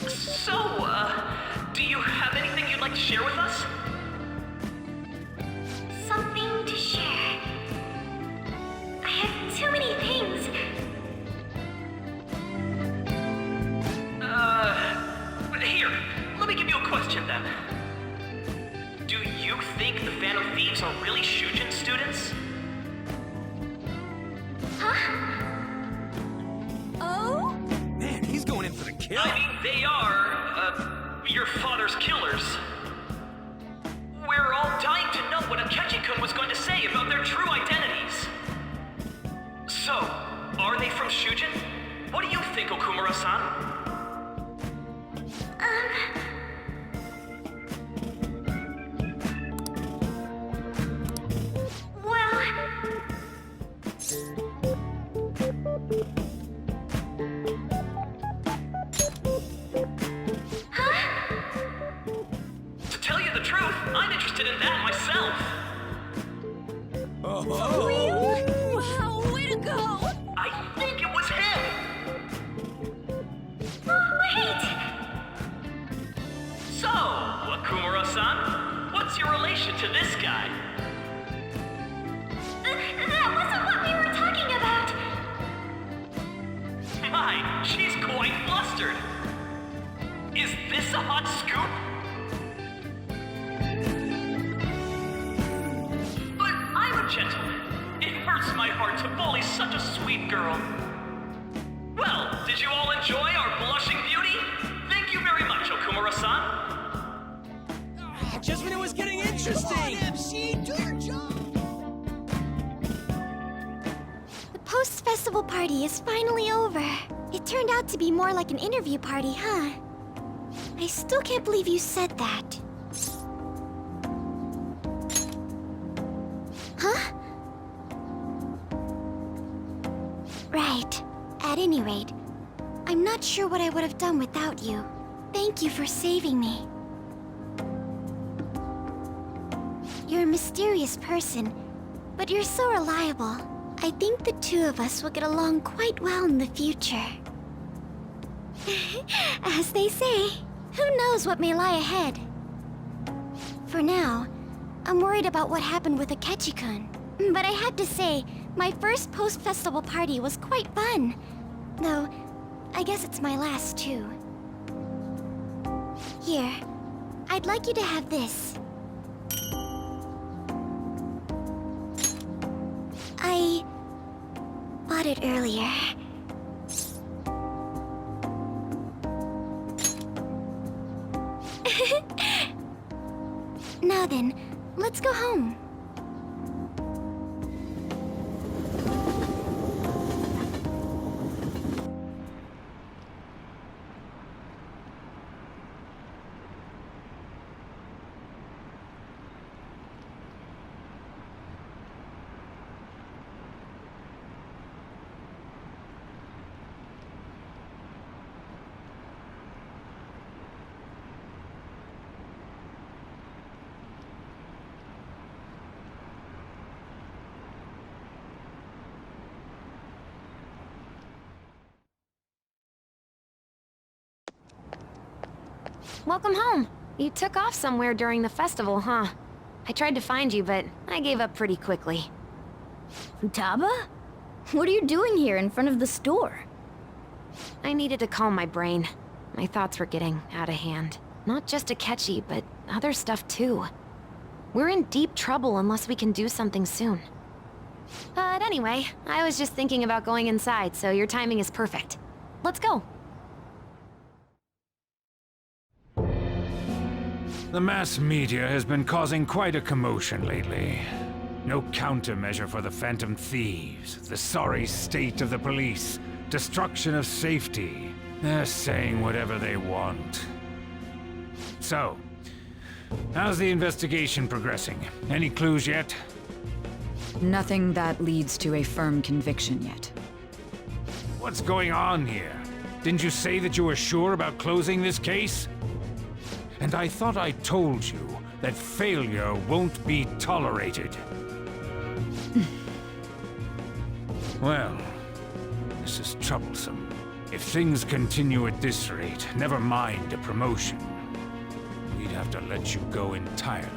So, do you have anything you'd like to share with us? Something to share. I have too many things. Here, let me give you a question then. Do you think the Phantom Thieves are really Shujin students? Huh? Oh? Man, he's going in for the kill. I mean, they are, your father's killers. We're all dying to know what Akechi-kun was going to say about their true identities. So, are they from Shujin? What do you think, Okumura-san? Well... To tell you the truth, I'm interested in that myself. Really? Wow, way to go! I think it was him. Oh, wait! So, Okumura-san, what's your relation to this guy? That wasn't what we were talking about! My, she's quite flustered. Is this a hot scoop? But I'm a gentleman. It hurts my heart to bully such a sweet girl. Well, did you all enjoy our blushing beauty? Thank you very much, Okumura-san. Just when it was getting interesting. MC, do your job. The post-festival party is finally over. It turned out to be more like an interview party, huh? I still can't believe you said that. Huh? Right. At any rate, I'm not sure what I would have done without you. Thank you for saving me. You're a mysterious person, but you're so reliable. I think the two of us will get along quite well in the future. As they say, who knows what may lie ahead? For now, I'm worried about what happened with Akechi-kun. But I have to say, my first post-festival party was quite fun. Though, I guess it's my last too. Here, I'd like you to have this. I bought it earlier. Now then, let's go home. welcome home. You took off somewhere during the festival, huh? I tried to find you, but I gave up pretty quickly. Futaba? What are you doing here in front of the store? I needed to calm my brain. My thoughts were getting out of hand. Not just Akechi, but other stuff too. We're in deep trouble unless we can do something soon. But anyway, I was just thinking about going inside, so your timing is perfect. Let's go. The mass media has been causing quite a commotion lately. No countermeasure for the Phantom Thieves, the sorry state of the police, destruction of safety. They're saying whatever they want. So, how's the investigation progressing? Any clues yet? Nothing that leads to a firm conviction yet. What's going on here? Didn't you say that you were sure about closing this case? And I thought I told you that failure won't be tolerated. Well, this is troublesome. If things continue at this rate, never mind a promotion. We'd have to let you go entirely.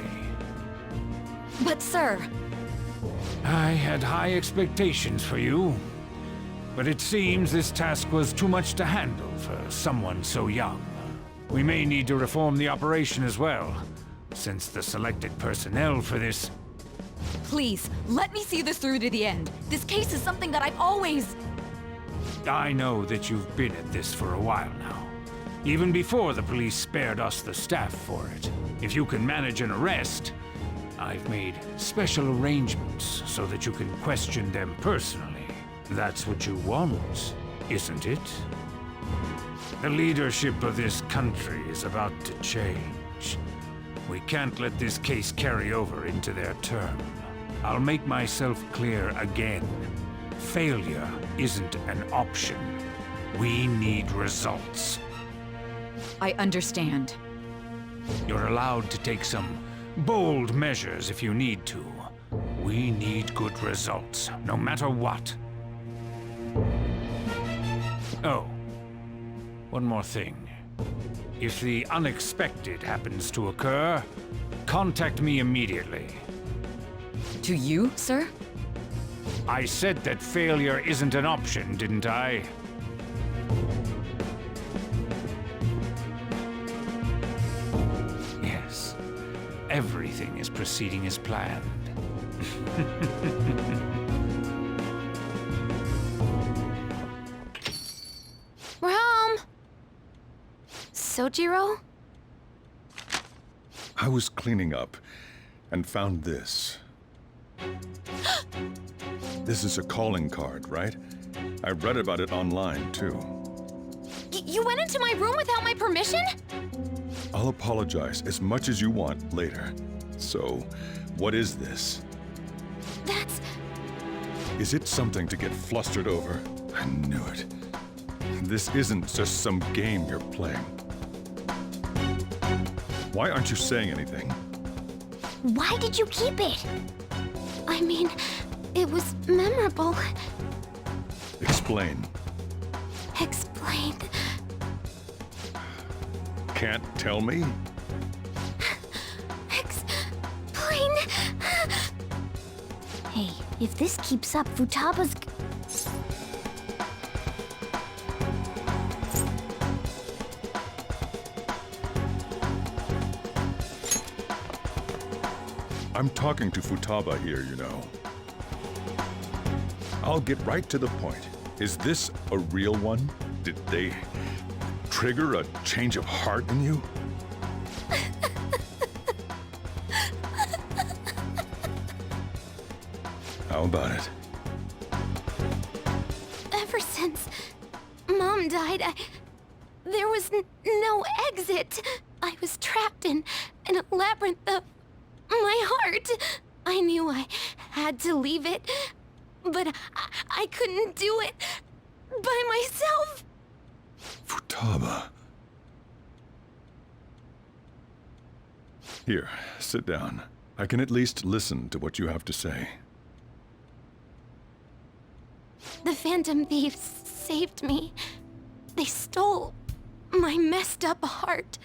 But sir... I had high expectations for you. But it seems this task was too much to handle for someone so young. We may need to reform the operation as well, since the selected personnel for this... Please, let me see this through to the end. This case is something that I've always... I know that you've been at this for a while now. Even before the police spared us the staff for it. If you can manage an arrest, I've made special arrangements so that you can question them personally. That's what you want, isn't it? The leadership of this country is about to change. We can't let this case carry over into their term. I'll make myself clear again. Failure isn't an option. We need results. I understand. You're allowed to take some bold measures if you need to. We need good results, no matter what. Oh, one more thing. If the unexpected happens to occur, contact me immediately. To you, sir? I said that failure isn't an option, didn't I? Yes. Everything is proceeding as planned. We're home! Sojiro? I was cleaning up and found this. This is a calling card, right? I read about it online, too. You went into my room without my permission? I'll apologize as much as you want later. So, what is this? That's... Is it something to get flustered over? I knew it. This isn't just some game you're playing. Why aren't you saying anything? Why did you keep it? I mean, it was memorable. Explain. Explain. Can't tell me? Explain. Hey, if this keeps up, Futaba's... I'm talking to Futaba here, you know. I'll get right to the point. Is this a real one? Did they trigger a change of heart in you? How about it? Ever since Mom died, there was no exit. I was trapped in a labyrinth of my heart. I knew I had to leave it, but I couldn't do it by myself. Futaba. Here, sit down. I can at least listen to what you have to say. The Phantom Thieves saved me. They stole my messed up heart.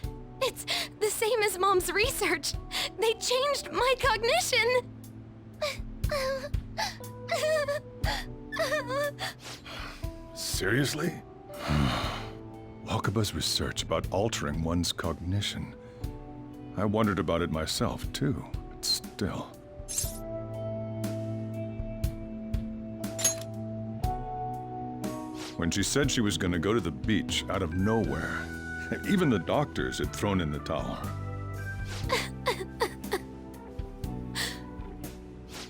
It's the same as Mom's research. They changed my cognition. Seriously? Wakaba's research about altering one's cognition. I wondered about it myself, too, but still. When she said she was going to go to the beach out of nowhere, even the doctors had thrown in the towel.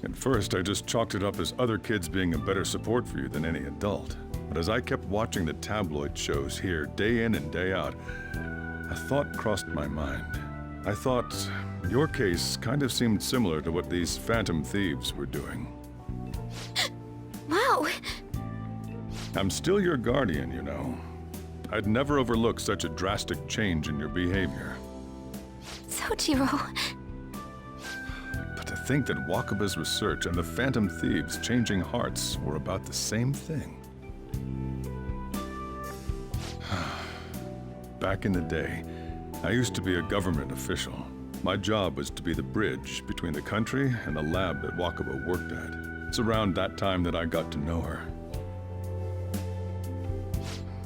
At first, I just chalked it up as other kids being a better support for you than any adult. But as I kept watching the tabloid shows here, day in and day out, a thought crossed my mind. I thought your case kind of seemed similar to what these Phantom Thieves were doing. Wow. I'm still your guardian, you know. I'd never overlook such a drastic change in your behavior. Sojiro. But to think that Wakaba's research and the Phantom Thieves changing hearts were about the same thing. Back in the day, I used to be a government official. My job was to be the bridge between the country and the lab that Wakaba worked at. It's around that time that I got to know her.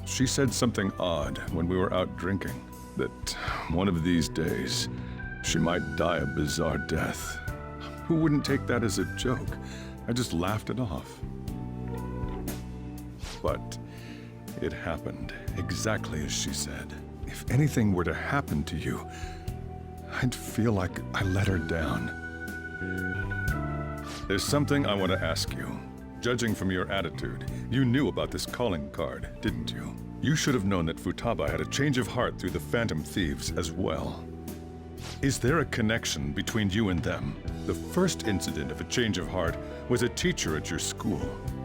She said something odd when we were out drinking, that one of these days, she might die a bizarre death. Who wouldn't take that as a joke? I just laughed it off. But it happened exactly as she said. If anything were to happen to you, I'd feel like I let her down. There's something I want to ask you. Judging from your attitude, you knew about this calling card, didn't you? You should have known that Futaba had a change of heart through the Phantom Thieves as well. Is there a connection between you and them? The first incident of a change of heart was a teacher at your school.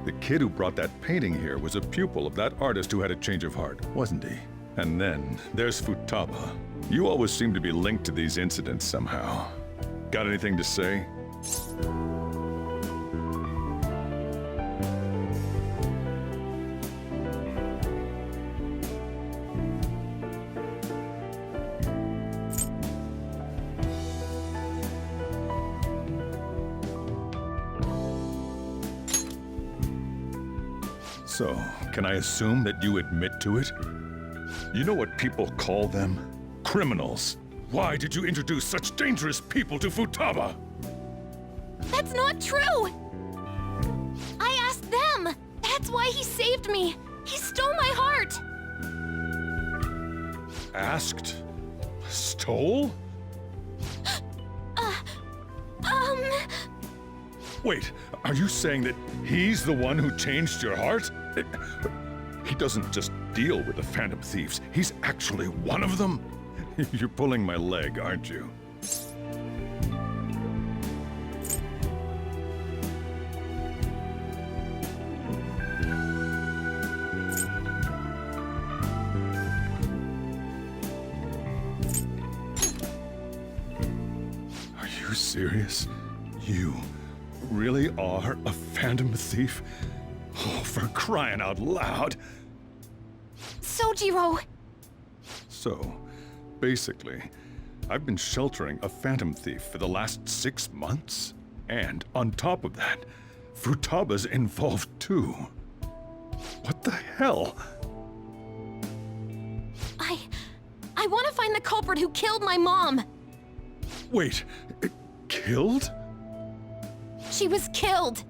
The kid who brought that painting here was a pupil of that artist who had a change of heart, wasn't he? And then there's Futaba. You always seem to be linked to these incidents somehow. Got anything to say? So, can I assume that you admit to it? You know what people call them? Criminals. Why did you introduce such dangerous people to Futaba? That's not true! I asked them! That's why he saved me! He stole my heart! Asked? Stole? Wait, are you saying that he's the one who changed your heart? He doesn't just deal with the Phantom Thieves, he's actually one of them? You're pulling my leg, aren't you? Are you serious? You really are a Phantom Thief? Oh, for crying out loud! Sojiro! So, basically, I've been sheltering a Phantom Thief for the last 6 months? And on top of that, Futaba's involved too. What the hell? I want to find the culprit who killed my mom! Wait, killed? She was killed!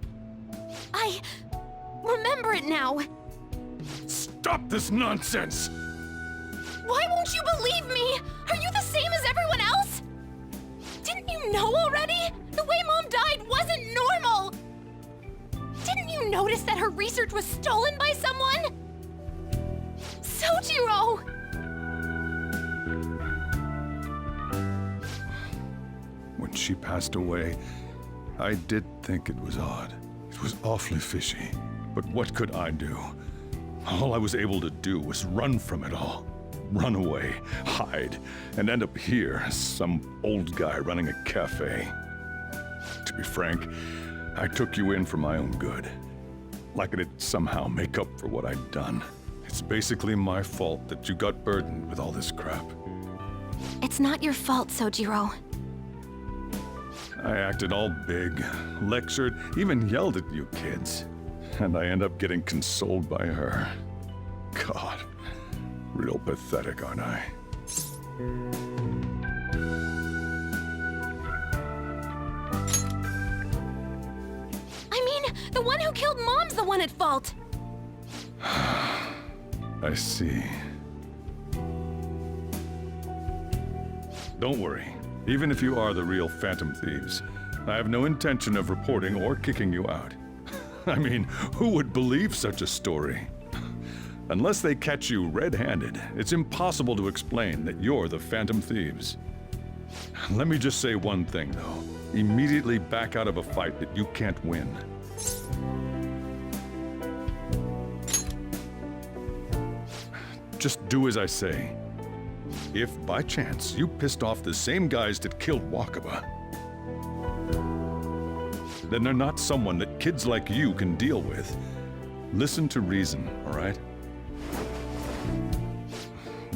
I remember it now! Stop this nonsense! Why won't you believe me? Are you the same as everyone else? Didn't you know already? The way Mom died wasn't normal! Didn't you notice that her research was stolen by someone? Sojiro! When she passed away, I did think it was odd. It was awfully fishy. But what could I do? All I was able to do was run from it all. Run away, hide, and end up here as some old guy running a cafe. To be frank, I took you in for my own good. Like it'd somehow make up for what I'd done. It's basically my fault that you got burdened with all this crap. It's not your fault, Sojiro. I acted all big, lectured, even yelled at you kids. And I end up getting consoled by her. God, real pathetic, aren't I? I mean, the one who killed Mom's the one at fault. I see. Don't worry. Even if you are the real Phantom Thieves, I have no intention of reporting or kicking you out. I mean, who would believe such a story? Unless they catch you red-handed, it's impossible to explain that you're the Phantom Thieves. Let me just say one thing, though. Immediately back out of a fight that you can't win. Just do as I say. If, by chance, you pissed off the same guys that killed Wakaba, then they're not someone that kids like you can deal with. Listen to reason, all right?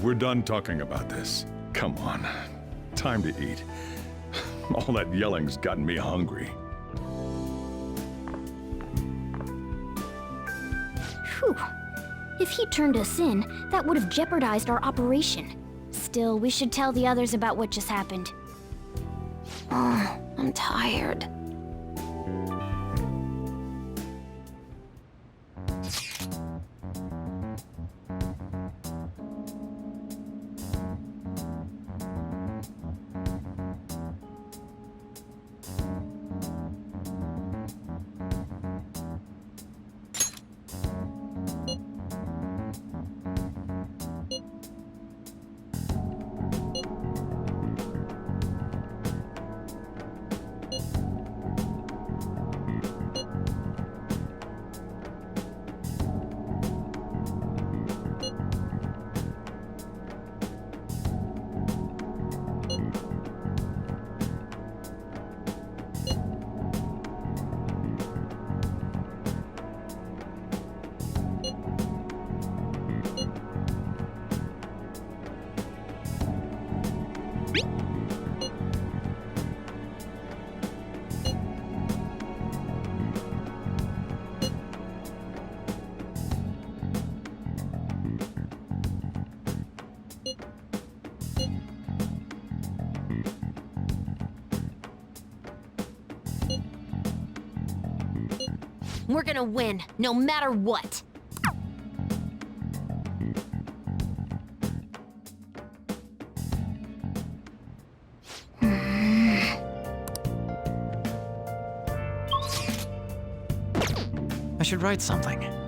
We're done talking about this. Come on. Time to eat. All that yelling's gotten me hungry. Whew. If he turned us in, that would have jeopardized our operation. Still, we should tell the others about what just happened. Oh, I'm tired. We're gonna win, no matter what. I should write something.